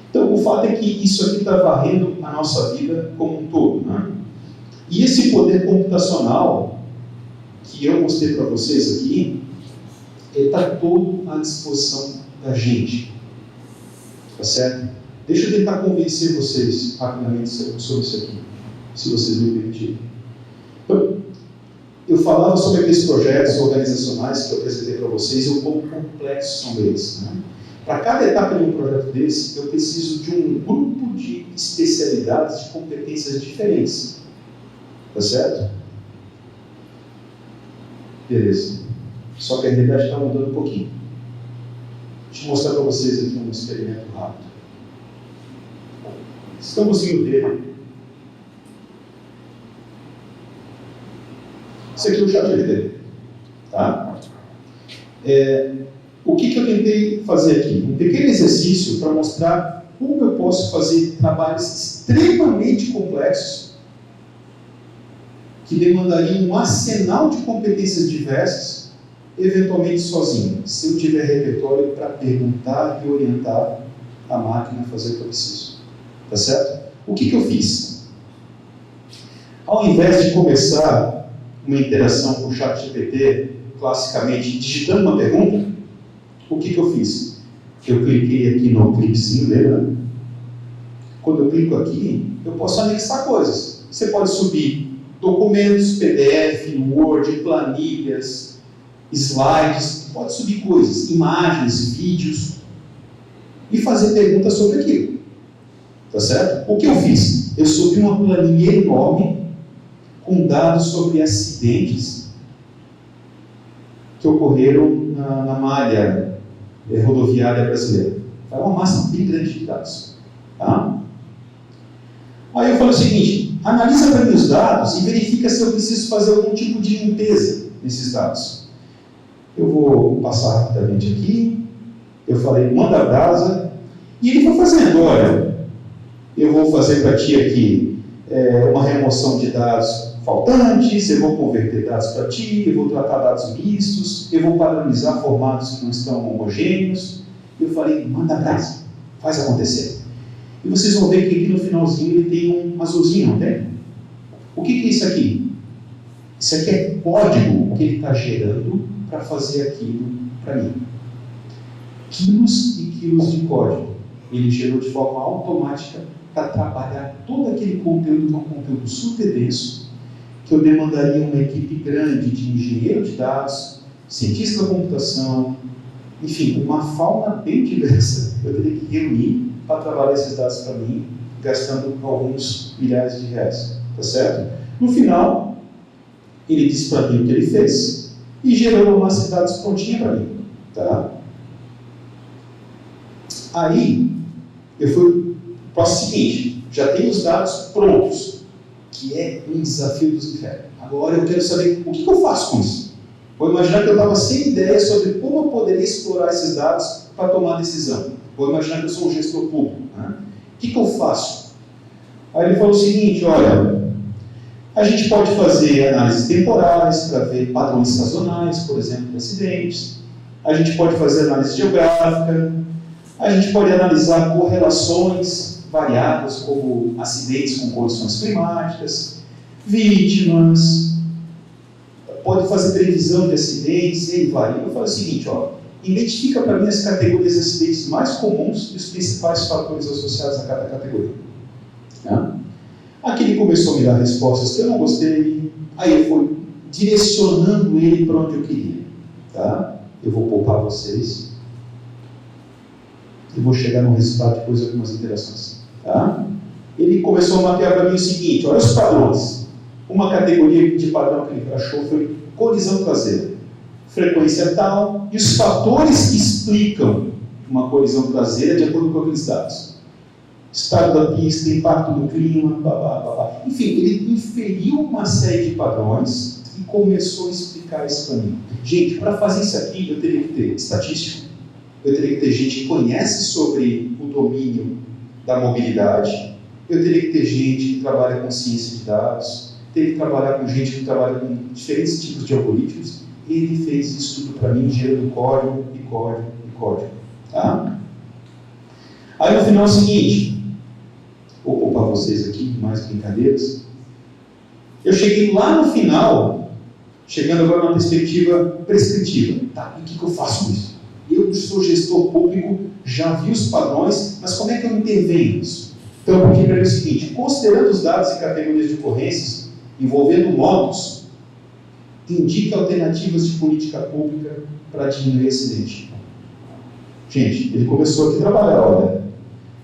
Então, o fato é que isso aqui está varrendo a nossa vida como um todo, né? E esse poder computacional que eu mostrei para vocês aqui, ele está todo à disposição da gente, tá certo? Deixa eu tentar convencer vocês rapidamente sobre isso aqui, se vocês me permitirem. Então, eu falava sobre aqueles projetos organizacionais que eu apresentei para vocês e o quão complexos são eles, né? Para cada etapa de um projeto desse, eu preciso de um grupo de especialidades, de competências diferentes. Tá certo? Beleza. Só que a realidade está mudando um pouquinho. Deixa eu mostrar para vocês aqui um experimento rápido. Estamos conseguindo ver. Isso aqui é o ChatGPT. Tá? O que eu tentei fazer aqui? Um pequeno exercício para mostrar como eu posso fazer trabalhos extremamente complexos que demandariam um arsenal de competências diversas, eventualmente sozinho, se eu tiver repertório para perguntar e orientar a máquina a fazer o que eu preciso. Tá certo? O que eu fiz? Ao invés de começar uma interação com o ChatGPT, classicamente digitando uma pergunta, o que eu fiz? Eu cliquei aqui no clipezinho dele, né? Quando eu clico aqui, eu posso anexar coisas. Você pode subir documentos, PDF, Word, planilhas, slides, pode subir coisas, imagens, vídeos, e fazer perguntas sobre aquilo. Tá certo? O que eu fiz? Eu subi uma planilha enorme, com dados sobre acidentes que ocorreram na malha rodoviária brasileira. É uma massa bem grande de dados. Tá? Aí eu falo o seguinte: analisa para mim os dados e verifica se eu preciso fazer algum tipo de limpeza nesses dados. Eu vou passar rapidamente aqui. Eu falei, manda brasa. E ele foi fazendo, olha, eu vou fazer para ti aqui uma remoção de dados faltantes, eu vou converter dados para ti, eu vou tratar dados mistos, eu vou padronizar formatos que não estão homogêneos. Eu falei, manda brasa, faz acontecer. E vocês vão ver que aqui no finalzinho ele tem um azulzinho, não tem? O que é isso aqui? Isso aqui é código que ele está gerando para fazer aquilo para mim. Quilos e quilos de código. Ele gerou de forma automática para trabalhar todo aquele conteúdo, que é um conteúdo super denso, que eu demandaria uma equipe grande de engenheiro de dados, cientista da computação, enfim, uma fauna bem diversa. Eu teria que reunir para trabalhar esses dados para mim, gastando alguns milhares de reais. Tá certo? No final, ele disse para mim o que ele fez e gerou uma massa de dados prontinha para mim. Tá? Aí, eu fui para o seguinte: já tenho os dados prontos, que é um desafio dos infernos. Agora eu quero saber o que eu faço com isso. Vou imaginar que eu estava sem ideia sobre como eu poderia explorar esses dados para tomar decisão. Vou imaginar que eu sou um gestor público. Né? O que eu faço? Aí ele falou o seguinte: olha, a gente pode fazer análises temporais para ver padrões sazonais, por exemplo, de acidentes. A gente pode fazer análise geográfica. A gente pode analisar correlações variadas, como acidentes com condições climáticas, vítimas, pode fazer previsão de acidentes, e aí vai. Eu falo o seguinte, ó, identifica para mim as categorias de acidentes mais comuns e os principais fatores associados a cada categoria. Tá? Aqui ele começou a me dar respostas que eu não gostei, aí eu fui direcionando ele para onde eu queria. Tá? Eu vou poupar vocês. Eu vou chegar no resultado depois de algumas interações. Tá? Ele começou a mapear para mim o seguinte: olha os padrões. Uma categoria de padrão que ele achou foi colisão traseira. Frequência tal, e os fatores que explicam uma colisão traseira de acordo com aqueles dados. Estado da pista, impacto do clima, babá, babá. Enfim, ele inferiu uma série de padrões e começou a explicar isso para mim. Gente, para fazer isso aqui, eu teria que ter estatística. Eu teria que ter gente que conhece sobre o domínio da mobilidade, eu teria que ter gente que trabalha com ciência de dados, teria que trabalhar com gente que trabalha com diferentes tipos de algoritmos. Ele fez isso tudo para mim, gerando código e código e código. Tá? Aí no final é o seguinte, vou poupar vocês aqui, mais brincadeiras. Eu cheguei lá no final, chegando agora numa perspectiva prescritiva. Tá, e o que eu faço com isso? Eu sou gestor público, já vi os padrões, mas como é que eu intervenho nisso? Então, eu pedi para ele o seguinte: considerando os dados e categorias de ocorrências envolvendo motos, indique alternativas de política pública para diminuir acidente. Gente, ele começou aqui a trabalhar, olha,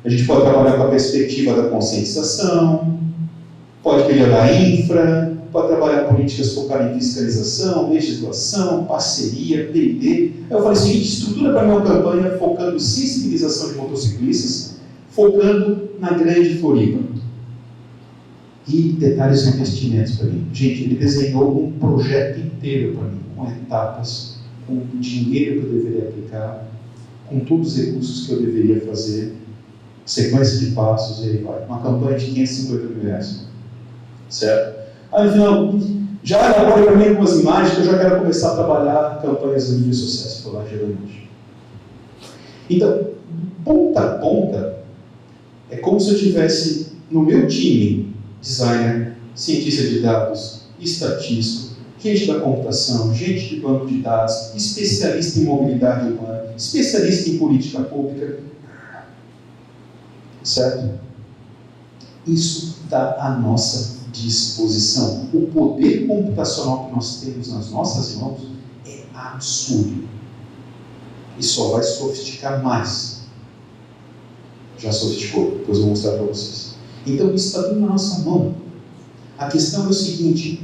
a gente pode trabalhar com a perspectiva da conscientização, pode melhorar a infra, pode trabalhar políticas focadas em fiscalização, legislação, parceria, P&D. Aí eu falei o seguinte: estrutura para mim uma campanha focando em sensibilização de motociclistas, focando na grande Floripa. E detalhes de investimentos para mim. Gente, ele desenhou um projeto inteiro para mim, com etapas, com o dinheiro que eu deveria aplicar, com todos os recursos que eu deveria fazer, sequência de passos, e aí vai. Uma campanha de 550 mil reais. Certo? Aí no final, já elaborei para mim algumas imagens que eu já quero começar a trabalhar campanhas de mídias sociais, por lá geralmente. Então, ponta a ponta, é como se eu tivesse no meu time designer, cientista de dados, estatístico, gente da computação, gente de banco de dados, especialista em mobilidade urbana, especialista em política pública. Certo? Isso está à nossa disposição. O poder computacional que nós temos nas nossas mãos é absurdo. E só vai sofisticar mais. Já sofisticou, depois eu vou mostrar para vocês. Então isso está tudo na nossa mão. A questão é o seguinte: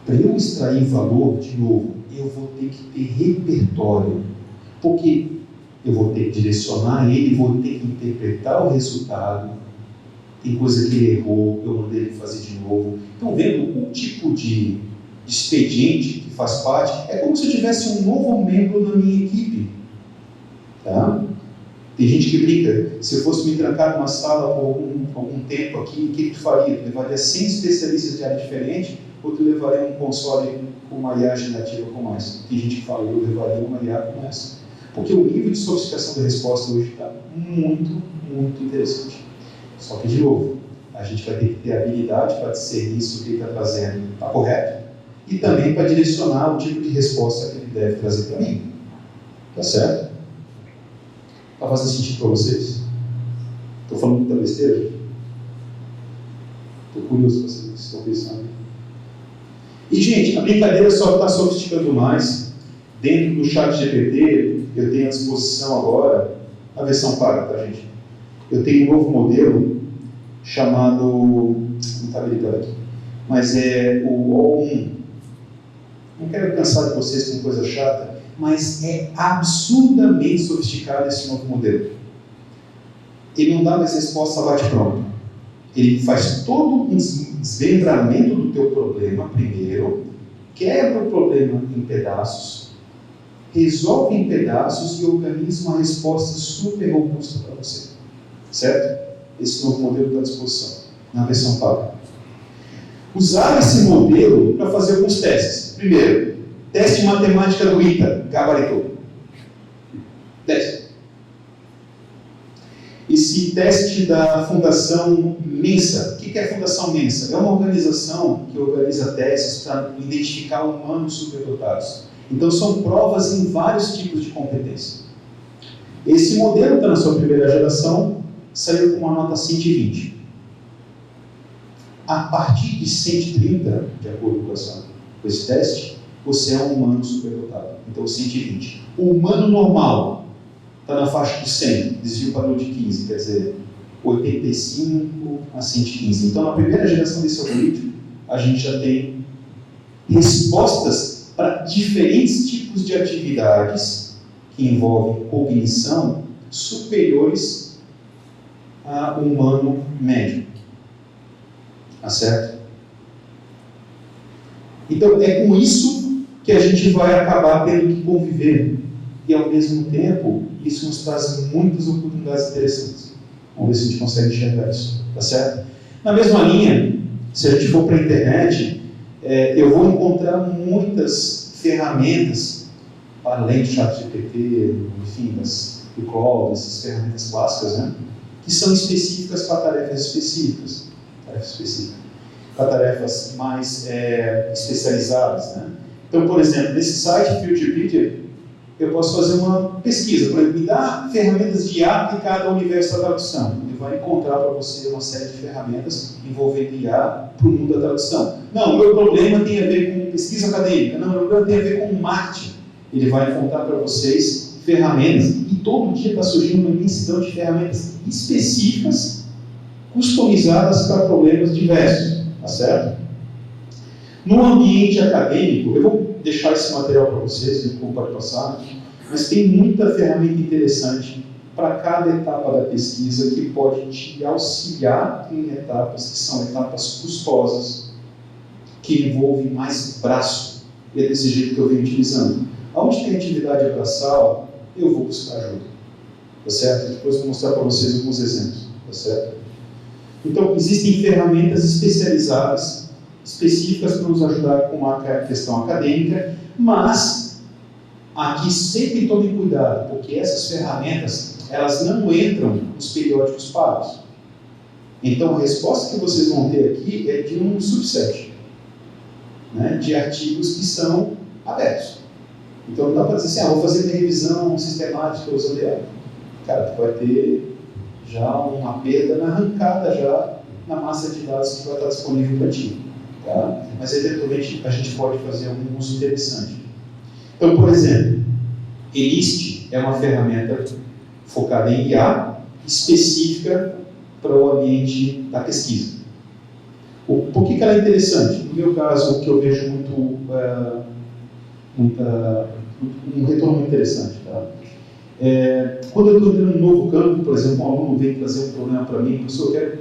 para eu extrair valor, de novo, eu vou ter que ter repertório, porque eu vou ter que direcionar ele, vou ter que interpretar o resultado. Tem coisa que ele errou, eu mandei ele fazer de novo. Então, vendo o tipo de expediente que faz parte, é como se eu tivesse um novo membro na minha equipe. Tá? Tem gente que brinca: se eu fosse me trancar numa sala por algum tempo aqui, o que tu faria? Eu levaria 100 especialistas de área diferente, ou tu levaria um console com uma IA generativa como essa? Tem gente que fala: eu levaria uma IA como essa. Porque o nível de sofisticação da resposta hoje está muito, muito interessante. Só que, de novo, a gente vai ter que ter habilidade para discernir se o que ele está trazendo está correto e também para direcionar o tipo de resposta que ele deve trazer para mim. Tá certo? Está fazendo sentido para vocês? Estou falando muita besteira? Estou curioso para saber o que vocês estão pensando. E, gente, a brincadeira só está sofisticando mais. Dentro do ChatGPT, eu tenho à disposição agora a versão paga, tá, gente? Eu tenho um novo modelo chamado, não está habilitado aqui, mas é o O1. Não quero cansar de vocês com coisa chata, mas é absurdamente sofisticado esse novo modelo. Ele não dá mais resposta bate-pronto. Ele faz todo um desmembramento do teu problema primeiro, quebra o problema em pedaços, resolve em pedaços e organiza uma resposta super robusta para você. Certo? Esse novo modelo está à disposição, na versão paga. Usar esse modelo para fazer alguns testes. Primeiro, teste de matemática do ITA, gabaritou. 10. Esse teste da Fundação Mensa. O que é a Fundação Mensa? É uma organização que organiza testes para identificar humanos superdotados. Então, são provas em vários tipos de competência. Esse modelo está na sua primeira geração, saiu com uma nota 120. A partir de 130, de acordo com esse teste, você é um humano superdotado. Então, 120. O humano normal está na faixa de 100, desvio padrão de 15, quer dizer, 85 a 115. Então, na primeira geração desse algoritmo, a gente já tem respostas para diferentes tipos de atividades que envolvem cognição superiores a um humano médio. Tá certo? Então, é com isso que a gente vai acabar tendo que conviver. E, ao mesmo tempo, isso nos traz muitas oportunidades interessantes. Vamos ver se a gente consegue enxergar isso. Tá certo? Na mesma linha, se a gente for para a internet, eu vou encontrar muitas ferramentas, para além do ChatGPT, enfim, do Claude, essas ferramentas clássicas, né, que são específicas para tarefas específicas. Para tarefas mais especializadas. Né? Então, por exemplo, nesse site, Futurepedia, eu posso fazer uma pesquisa. Por exemplo, me dá ferramentas de IA aplicada ao universo da tradução. Ele vai encontrar para você uma série de ferramentas envolvendo IA para o mundo da tradução. Não, o meu problema tem a ver com pesquisa acadêmica. Não, o meu problema tem a ver com marketing. Ele vai encontrar para vocês ferramentas. E todo dia está surgindo uma imensidão de ferramentas específicas, customizadas para problemas diversos. Tá certo? No ambiente acadêmico, eu vou deixar esse material para vocês, como pode passar, mas tem muita ferramenta interessante para cada etapa da pesquisa que pode te auxiliar em etapas que são etapas custosas, que envolvem mais braço. E é desse jeito que eu venho utilizando. Onde tem atividade braçal, eu vou buscar ajuda. Tá certo? Depois eu vou mostrar para vocês alguns exemplos. Tá certo? Então, existem ferramentas especializadas, específicas para nos ajudar com a questão acadêmica, mas aqui sempre tomem cuidado, porque essas ferramentas, elas não entram nos periódicos pagos. Então, a resposta que vocês vão ter aqui é de um subset, né, de artigos que são abertos. Então, não dá para dizer assim, vou fazer minha revisão sistemática usando IA. Cara, tu vai ter já uma perda na arrancada, já na massa de dados que vai estar disponível para ti. Tá? Mas, eventualmente, a gente pode fazer algum uso interessante. Então, por exemplo, Elist é uma ferramenta focada em IA, específica para o ambiente da pesquisa. Por que ela é interessante? No meu caso, o que eu vejo um retorno muito interessante. Tá? Quando eu estou entrando num novo campo, por exemplo, um aluno vem trazer um problema para mim, professor, eu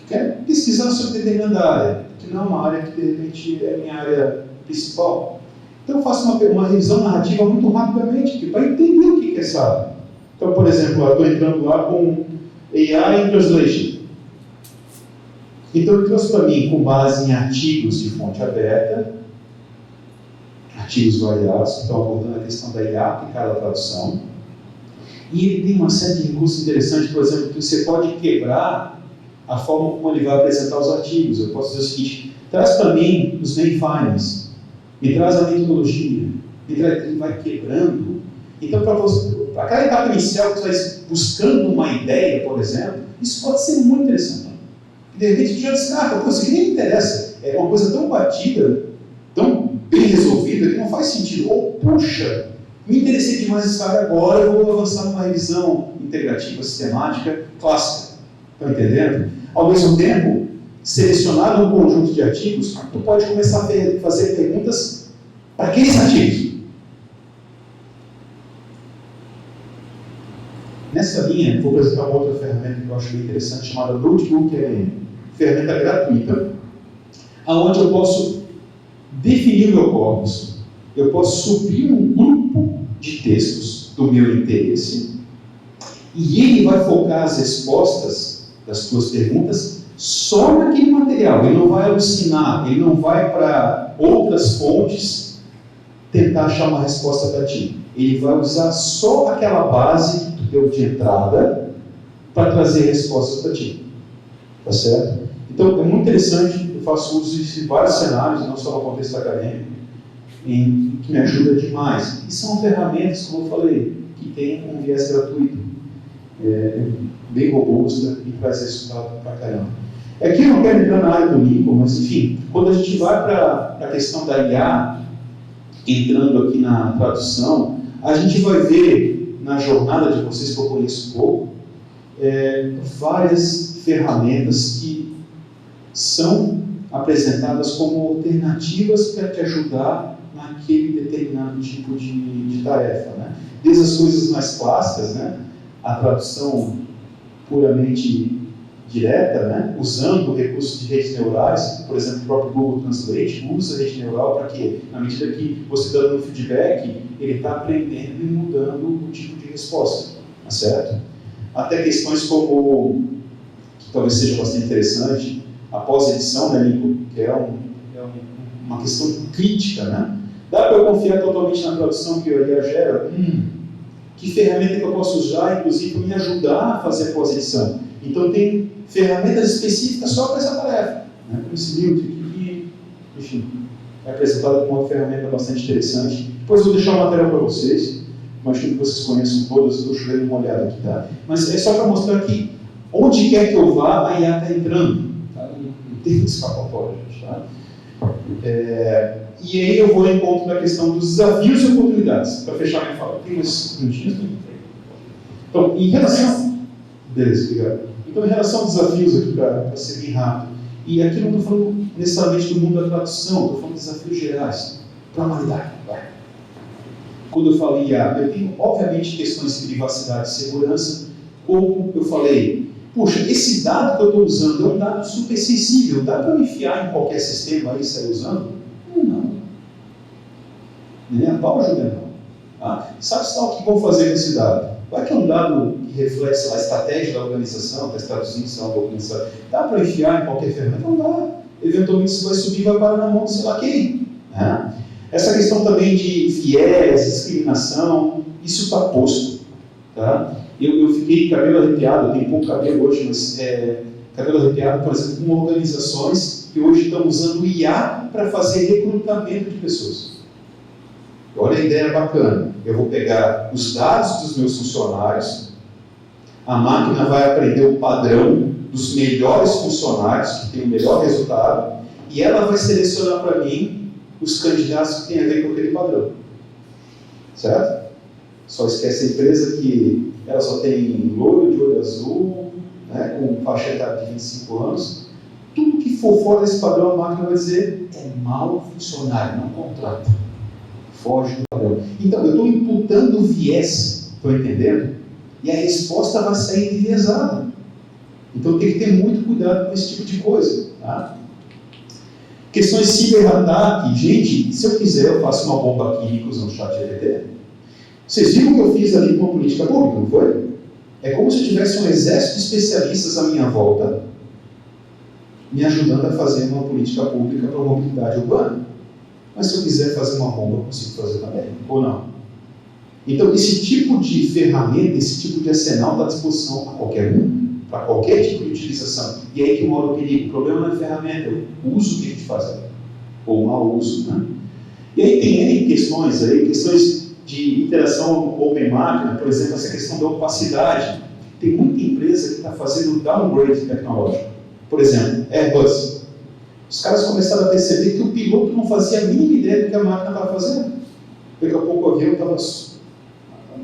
quero pesquisar sobre determinada área, que não é uma área que de repente é a minha área principal. Então eu faço uma revisão narrativa muito rapidamente, para entender o que é essa área. Então, por exemplo, eu estou entrando lá com AI Translation. Então ele trouxe para mim, com base em artigos de fonte aberta, artigos variados, que estão abordando a questão da IA aplicada à tradução. E ele tem uma série de recursos interessantes, por exemplo, que você pode quebrar a forma como ele vai apresentar os artigos. Eu posso dizer o seguinte: traz para mim os main findings, me traz a metodologia, ele vai quebrando. Então, para aquela etapa inicial que você está buscando uma ideia, por exemplo, isso pode ser muito interessante. E de repente, você já descarta, isso aqui nem interessa, é uma coisa tão batida, tão bem resolvida, que não faz sentido. Ou, puxa, me interessei demais nessa área agora, eu vou avançar numa revisão integrativa, sistemática, clássica. Estão entendendo? Ao mesmo tempo, selecionado um conjunto de artigos, tu pode começar a fazer perguntas para aqueles artigos. Nessa linha, vou apresentar uma outra ferramenta que eu acho bem interessante, chamada Notebook LM. Ferramenta gratuita, onde eu posso definir o meu corpus, eu posso subir um grupo de textos do meu interesse, e ele vai focar as respostas das tuas perguntas só naquele material. Ele não vai alucinar, ele não vai para outras fontes tentar achar uma resposta para ti. Ele vai usar só aquela base que tu deu de entrada para trazer respostas para ti. Tá certo? Então, é muito interessante, eu faço uso de vários cenários, não só no contexto acadêmico, que me ajuda demais. E são ferramentas, como eu falei, que tem um viés gratuito, bem robusta e traz resultado para caramba. Aqui eu não quero entrar na área do Lincoln, mas enfim, quando a gente vai para a questão da IA, entrando aqui na tradução, a gente vai ver na jornada de vocês, que eu conheço pouco, várias ferramentas que são apresentadas como alternativas para te ajudar naquele determinado tipo de tarefa. Né? Desde as coisas mais clássicas, né? A tradução puramente direta, né? Usando recursos de redes neurais, por exemplo, o próprio Google Translate usa rede neural para quê? Na medida que você está dando feedback, ele está aprendendo e mudando o tipo de resposta, tá certo? Até questões como, que talvez seja bastante interessante, a pós-edição, né, Nico, que é uma questão crítica, né? Dá para eu confiar totalmente na tradução que a IA gera? Que ferramenta que eu posso usar, inclusive, para me ajudar a fazer a pós-edição? Então, tem ferramentas específicas só para essa tarefa. Né? Como esse livro que, enfim, é apresentado como uma ferramenta bastante interessante. Depois eu vou deixar o material para vocês, imagino que vocês conheçam todas, estou chovendo uma olhada aqui, tá? Mas é só para mostrar que, onde quer que eu vá, a IA está entrando. Tá? Não tem escapatória, gente, tá? E aí eu vou ao encontro da questão dos desafios e oportunidades. Para fechar minha fala, tem umas minutinhos? Então, em relação... Beleza, obrigado. Então, em relação aos desafios aqui, para ser bem rápido, e aqui não estou falando necessariamente do mundo da tradução, estou falando de desafios gerais, para a humanidade. Quando eu falei IA, eu tenho, obviamente, questões de privacidade e segurança, como eu falei, puxa, esse dado que eu estou usando é um dado super sensível, dá para eu enfiar em qualquer sistema aí e sair usando? Não. Nem a pau ajuda não. Tá? Sabe só o que vão fazer com esse dado? Vai que é um dado que reflete a estratégia da organização, está traduzindo isso da organização. Dá para enfiar em qualquer ferramenta? Não dá. Eventualmente isso vai subir e vai parar na mão de sei lá quem. Né? Essa questão também de viés, discriminação, isso está posto. Tá? Eu fiquei cabelo arrepiado, eu tenho pouco cabelo hoje, mas cabelo arrepiado, por exemplo, com organizações que hoje estão usando IA para fazer recrutamento de pessoas. Olha a ideia bacana. Eu vou pegar os dados dos meus funcionários, a máquina vai aprender o padrão dos melhores funcionários, que tem o melhor resultado, e ela vai selecionar para mim os candidatos que têm a ver com aquele padrão. Certo? Só esquece a empresa que ela só tem loiro de olho azul, né, com faixa etária de 25 anos. Tudo que for fora desse padrão, a máquina vai dizer, é mau funcionário, não contrata. Foge do padrão. Então, eu estou imputando viés, estou entendendo? E a resposta vai sair enviesada. Então, tem que ter muito cuidado com esse tipo de coisa. Tá? Questões de ciberataque. Gente, se eu quiser, eu faço uma bomba química usando o ChatGPT. Vocês viram o que eu fiz ali com a política pública, não foi? É como se eu tivesse um exército de especialistas à minha volta, me ajudando a fazer uma política pública para a mobilidade urbana. Mas se eu quiser fazer uma bomba, eu consigo fazer também, ou não? Então, esse tipo de ferramenta, esse tipo de arsenal está à disposição a qualquer um, para qualquer tipo de utilização. E aí que mora o perigo. O problema não é a ferramenta, é o uso que a gente faz, ou o mau uso. Né? E aí tem N questões aí, questões de interação homem-máquina, por exemplo, essa questão da opacidade. Tem muita empresa que está fazendo downgrade tecnológico. Por exemplo, Airbus. Os caras começaram a perceber que o piloto não fazia a mínima ideia do que a máquina estava fazendo. Daqui a pouco o avião estava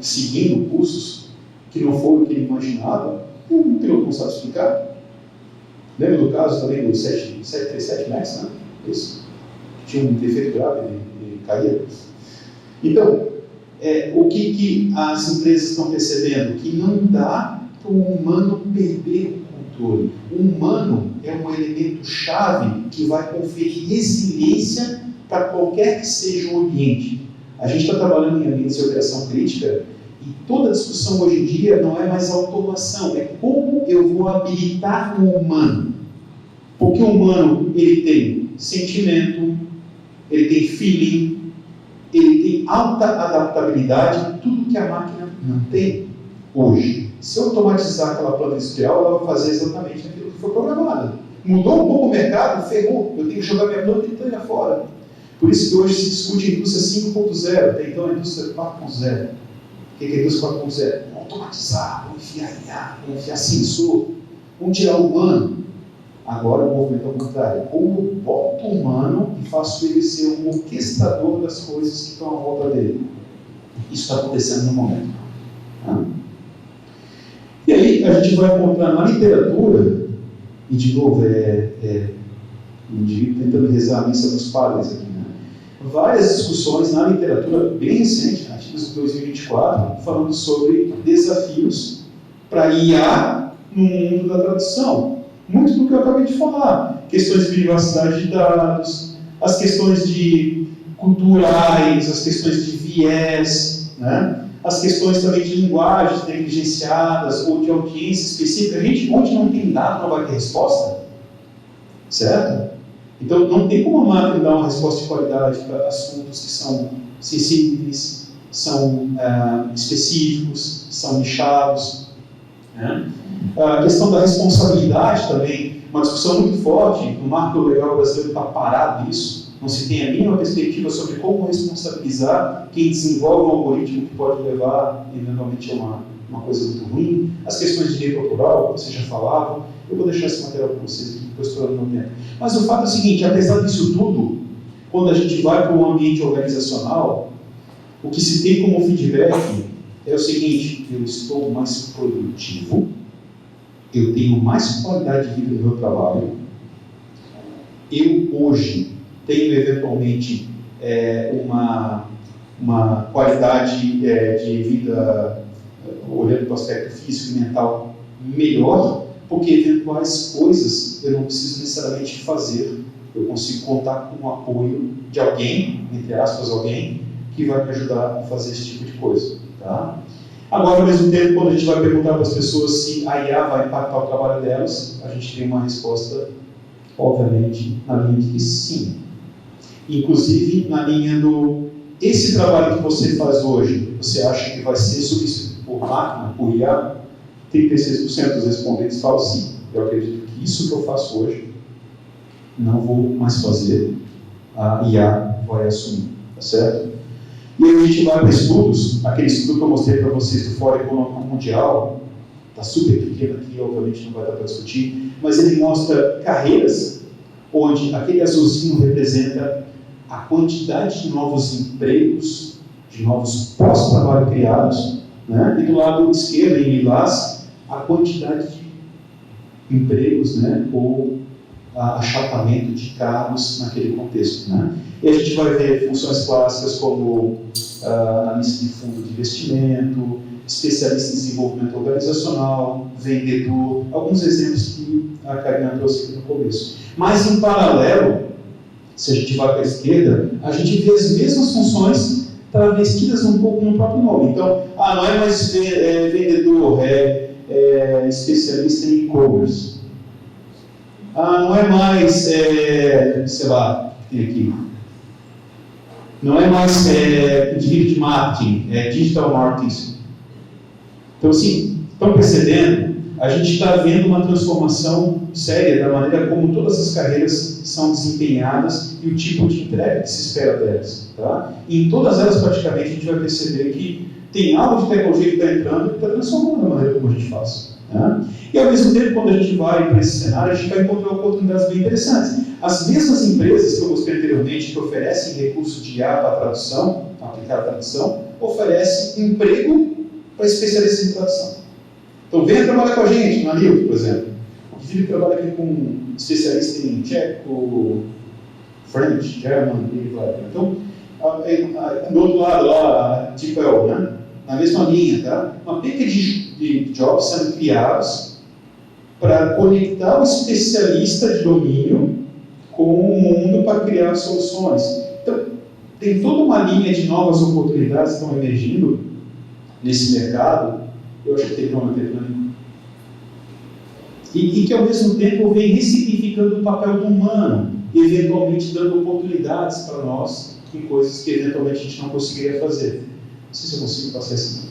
seguindo cursos que não foram o que ele imaginava, e o piloto não sabe explicar. Lembra do caso também do 737 MAX, né? Isso. Tinha um defeito grave, ele caía. Então, o que as empresas estão percebendo? Que não dá para o humano perder o controle. O humano é um elemento-chave que vai conferir resiliência para qualquer que seja o ambiente. A gente está trabalhando em ambientes de operação crítica e toda a discussão hoje em dia não é mais automação, é como eu vou habilitar o humano. Porque o humano, ele tem sentimento, ele tem feeling, ele tem alta adaptabilidade, tudo que a máquina não tem hoje. Se eu automatizar aquela planta industrial, ela vai fazer exatamente aquilo que foi programado. Mudou um pouco o mercado, ferrou, eu tenho que jogar minha planta inteira fora. Por isso que hoje se discute a indústria 5.0, até então a indústria 4.0. O que é a indústria 4.0? Automatizar, vamos enfiar IA, vamos enfiar sensor, vamos tirar o humano. Agora o movimento é o contrário. Como eu boto o humano e faço ele ser um orquestrador das coisas que estão à volta dele. Isso está acontecendo no momento. Tá? E aí a gente vai encontrar na literatura, e de novo, um indivíduo tentando rezar a missa dos padres aqui, né? Várias discussões na literatura bem recente, artigos de 2024, falando sobre desafios para IA no mundo da tradução. Muito do que eu acabei de falar. Questões de privacidade de dados, as questões de culturais, as questões de viés, né? As questões também de linguagens negligenciadas ou de audiência específica. A gente, onde não tem dado, não vai ter resposta. Certo? Então, não tem como a máquina dar uma resposta de qualidade para assuntos que são sensíveis, são específicos, são nichados. Né? A questão da responsabilidade também, uma discussão muito forte. No marco legal brasileiro está parado isso. Não se tem a mínima perspectiva sobre como responsabilizar quem desenvolve um algoritmo que pode levar, eventualmente, a uma coisa muito ruim. As questões de direito autoral, que vocês já falavam. Eu vou deixar esse material para vocês aqui, depois estou no meu tempo. Mas o fato é o seguinte, apesar disso tudo, quando a gente vai para um ambiente organizacional, o que se tem como feedback é o seguinte: eu estou mais produtivo, eu tenho mais qualidade de vida no meu trabalho, eu hoje tenho eventualmente uma qualidade de vida, olhando para o aspecto físico e mental, melhor, porque eventuais coisas eu não preciso necessariamente fazer, eu consigo contar com o apoio de alguém, entre aspas, alguém, que vai me ajudar a fazer esse tipo de coisa. Tá? Agora, ao mesmo tempo, quando a gente vai perguntar para as pessoas se a IA vai impactar o trabalho delas, a gente tem uma resposta, obviamente, na linha de que sim. Inclusive, na linha do... Esse trabalho que você faz hoje, você acha que vai ser substituído por máquina, por IA? 36% dos respondentes falam sim. Eu acredito que isso que eu faço hoje, não vou mais fazer, a IA vai assumir. Tá certo? E aí a gente vai para estudos, aquele estudo que eu mostrei para vocês do Fórum Econômico Mundial, está super pequeno aqui, obviamente não vai dar para discutir, mas ele mostra carreiras onde aquele azulzinho representa a quantidade de novos empregos, de novos pós-trabalho criados, né? E do lado esquerdo, em lilás, a quantidade de empregos, né? Ou achatamento de cargos naquele contexto, né? E a gente vai ver funções clássicas como analista de fundo de investimento, especialista em desenvolvimento organizacional, vendedor, alguns exemplos que a Karina trouxe aqui no começo. Mas, em paralelo, se a gente vai para a esquerda, a gente vê as mesmas funções travestidas um pouco no próprio nome. Então, não é mais vendedor, é especialista em e-commerce. Não é mais, sei lá, tem aqui. Não é mais indivíduo de marketing, é digital marketing. Então, assim, estão percebendo? A gente está vendo uma transformação séria da maneira como todas as carreiras são desempenhadas e o tipo de entrega que se espera delas. Tá? E em todas elas, praticamente, a gente vai perceber que tem algo de tecnologia que está entrando e está transformando a maneira como a gente faz. Tá? E, ao mesmo tempo, quando a gente vai para esse cenário, a gente vai encontrar oportunidades bem interessantes. As mesmas empresas que eu mostrei anteriormente, que oferecem recursos de IA para tradução, aplicar a tradução, oferecem emprego para especialistas em tradução. Então, venha trabalhar com a gente, na Nilton, por exemplo. O indivíduo que trabalha aqui com especialista em tcheco, French, German, e vai. Então, do outro lado, lá, DeepL, né? Na mesma linha, tá? Uma penca de jobs sendo criados para conectar o especialista de domínio com o mundo para criar soluções. Então, tem toda uma linha de novas oportunidades que estão emergindo nesse mercado. Eu acho que teve uma e que, ao mesmo tempo, vem ressignificando o papel do humano, eventualmente dando oportunidades para nós em coisas que, eventualmente, a gente não conseguiria fazer. Não sei se eu consigo passar assim.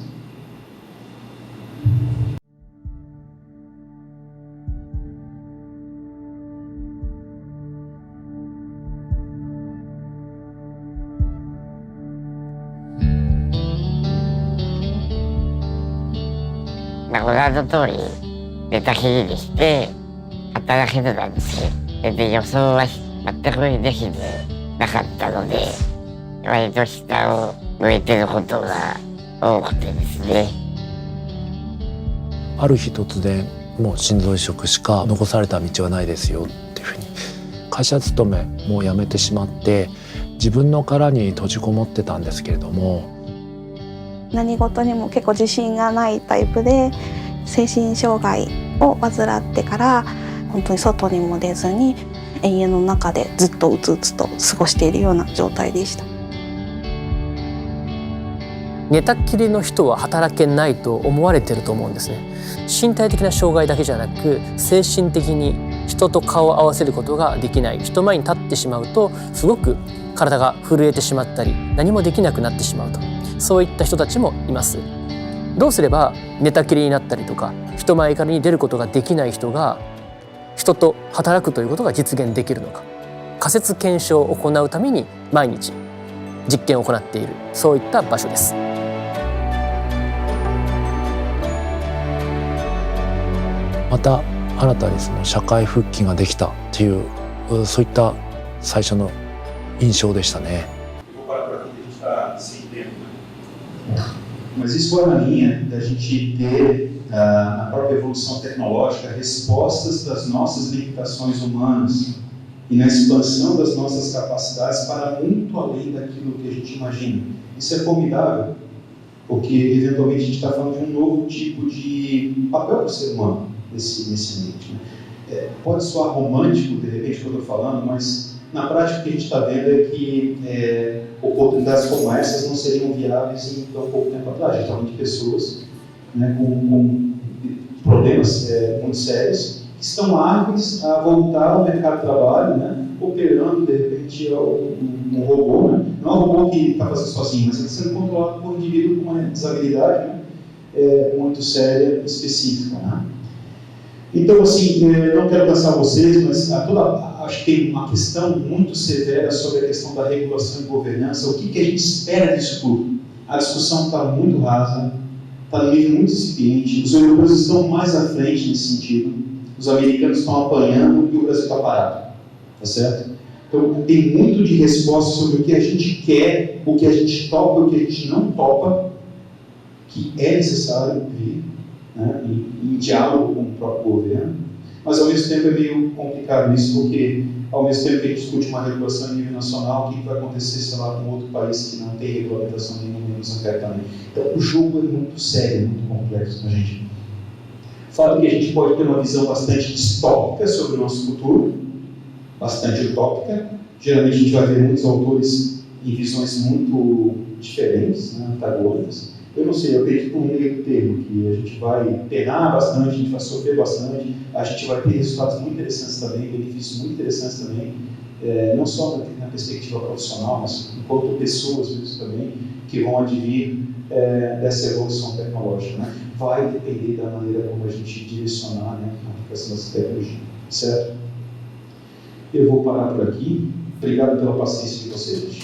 ご覧の通り寝たきりにして働けてたんですね。で予想は全くできてなかったので割と下を向いてることが多くてですね。ある日突然もう心臓移植しか残された道はないですよっていうふうに会社勤めもう辞めてしまって自分の殻に閉じこもってたんですけれども、何事にも結構自信がないタイプで精神障害を患ってから本当に外にも出ずに家の中でずっとうつうつと過ごしているような状態でした。寝たきりの人は働けないと思われてると思うんですね。身体的な障害だけじゃなく精神的に人と顔を合わせることができない、人前に立ってしまうとすごく体が震えてしまったり何もできなくなってしまうと、そういった人たちもいます。どうすれば寝たきりになったりとか人前からに出ることができない人が人と働くということが実現できるのか、仮説検証を行うために毎日実験を行っている、そういった場所です。また新たにその社会復帰ができたっていうそういった最初の印象でしたね。Mas isso vai na linha da gente ter, na própria evolução tecnológica, respostas das nossas limitações humanas e na expansão das nossas capacidades para muito além daquilo que a gente imagina. Isso é formidável, porque eventualmente a gente está falando de um novo tipo de papel para o ser humano nesse ambiente. Né? Pode soar romântico, de repente, o que eu estou falando, mas na prática o que a gente está vendo é que oportunidades como essas não seriam viáveis em tão pouco tempo atrás. A gente está falando de pessoas, né, com problemas muito sérios que estão ávidos a voltar ao mercado de trabalho, né, operando de repente um robô, né? Não é um robô que está fazendo sozinho, mas ele está sendo controlado por um indivíduo com uma desabilidade, né, muito séria e específica. Né? Então, assim, não quero cansar vocês, mas acho que tem uma questão muito severa sobre a questão da regulação e governança. O que a gente espera disso tudo? A discussão está muito rasa, está no nível muito incipiente, os europeus estão mais à frente nesse sentido, os americanos estão apanhando e o Brasil está parado, tá certo? Então, tem muito de resposta sobre o que a gente quer, o que a gente topa e o que a gente não topa, que é necessário vir, né, em diálogo com o próprio governo. Mas ao mesmo tempo é meio complicado isso, porque ao mesmo tempo que a gente discute uma regulação em nível nacional, o que vai acontecer, sei lá, com outro país que não tem regulamentação nenhuma e nos afeta também. Então o jogo é muito sério, muito complexo para a gente. O fato é que a gente pode ter uma visão bastante distópica sobre o nosso futuro, bastante utópica. Geralmente a gente vai ver muitos autores em visões muito diferentes, né, antagônicas. Eu não sei, eu acredito num meio termo, que a gente vai penar bastante, a gente vai sofrer bastante, a gente vai ter resultados muito interessantes também, benefícios muito interessantes também, não só na perspectiva profissional, mas enquanto pessoas mesmo também, que vão advir dessa evolução tecnológica. Né? Vai depender da maneira como a gente direcionar, né, a aplicação dessa tecnologia, certo? Eu vou parar por aqui. Obrigado pela paciência de vocês.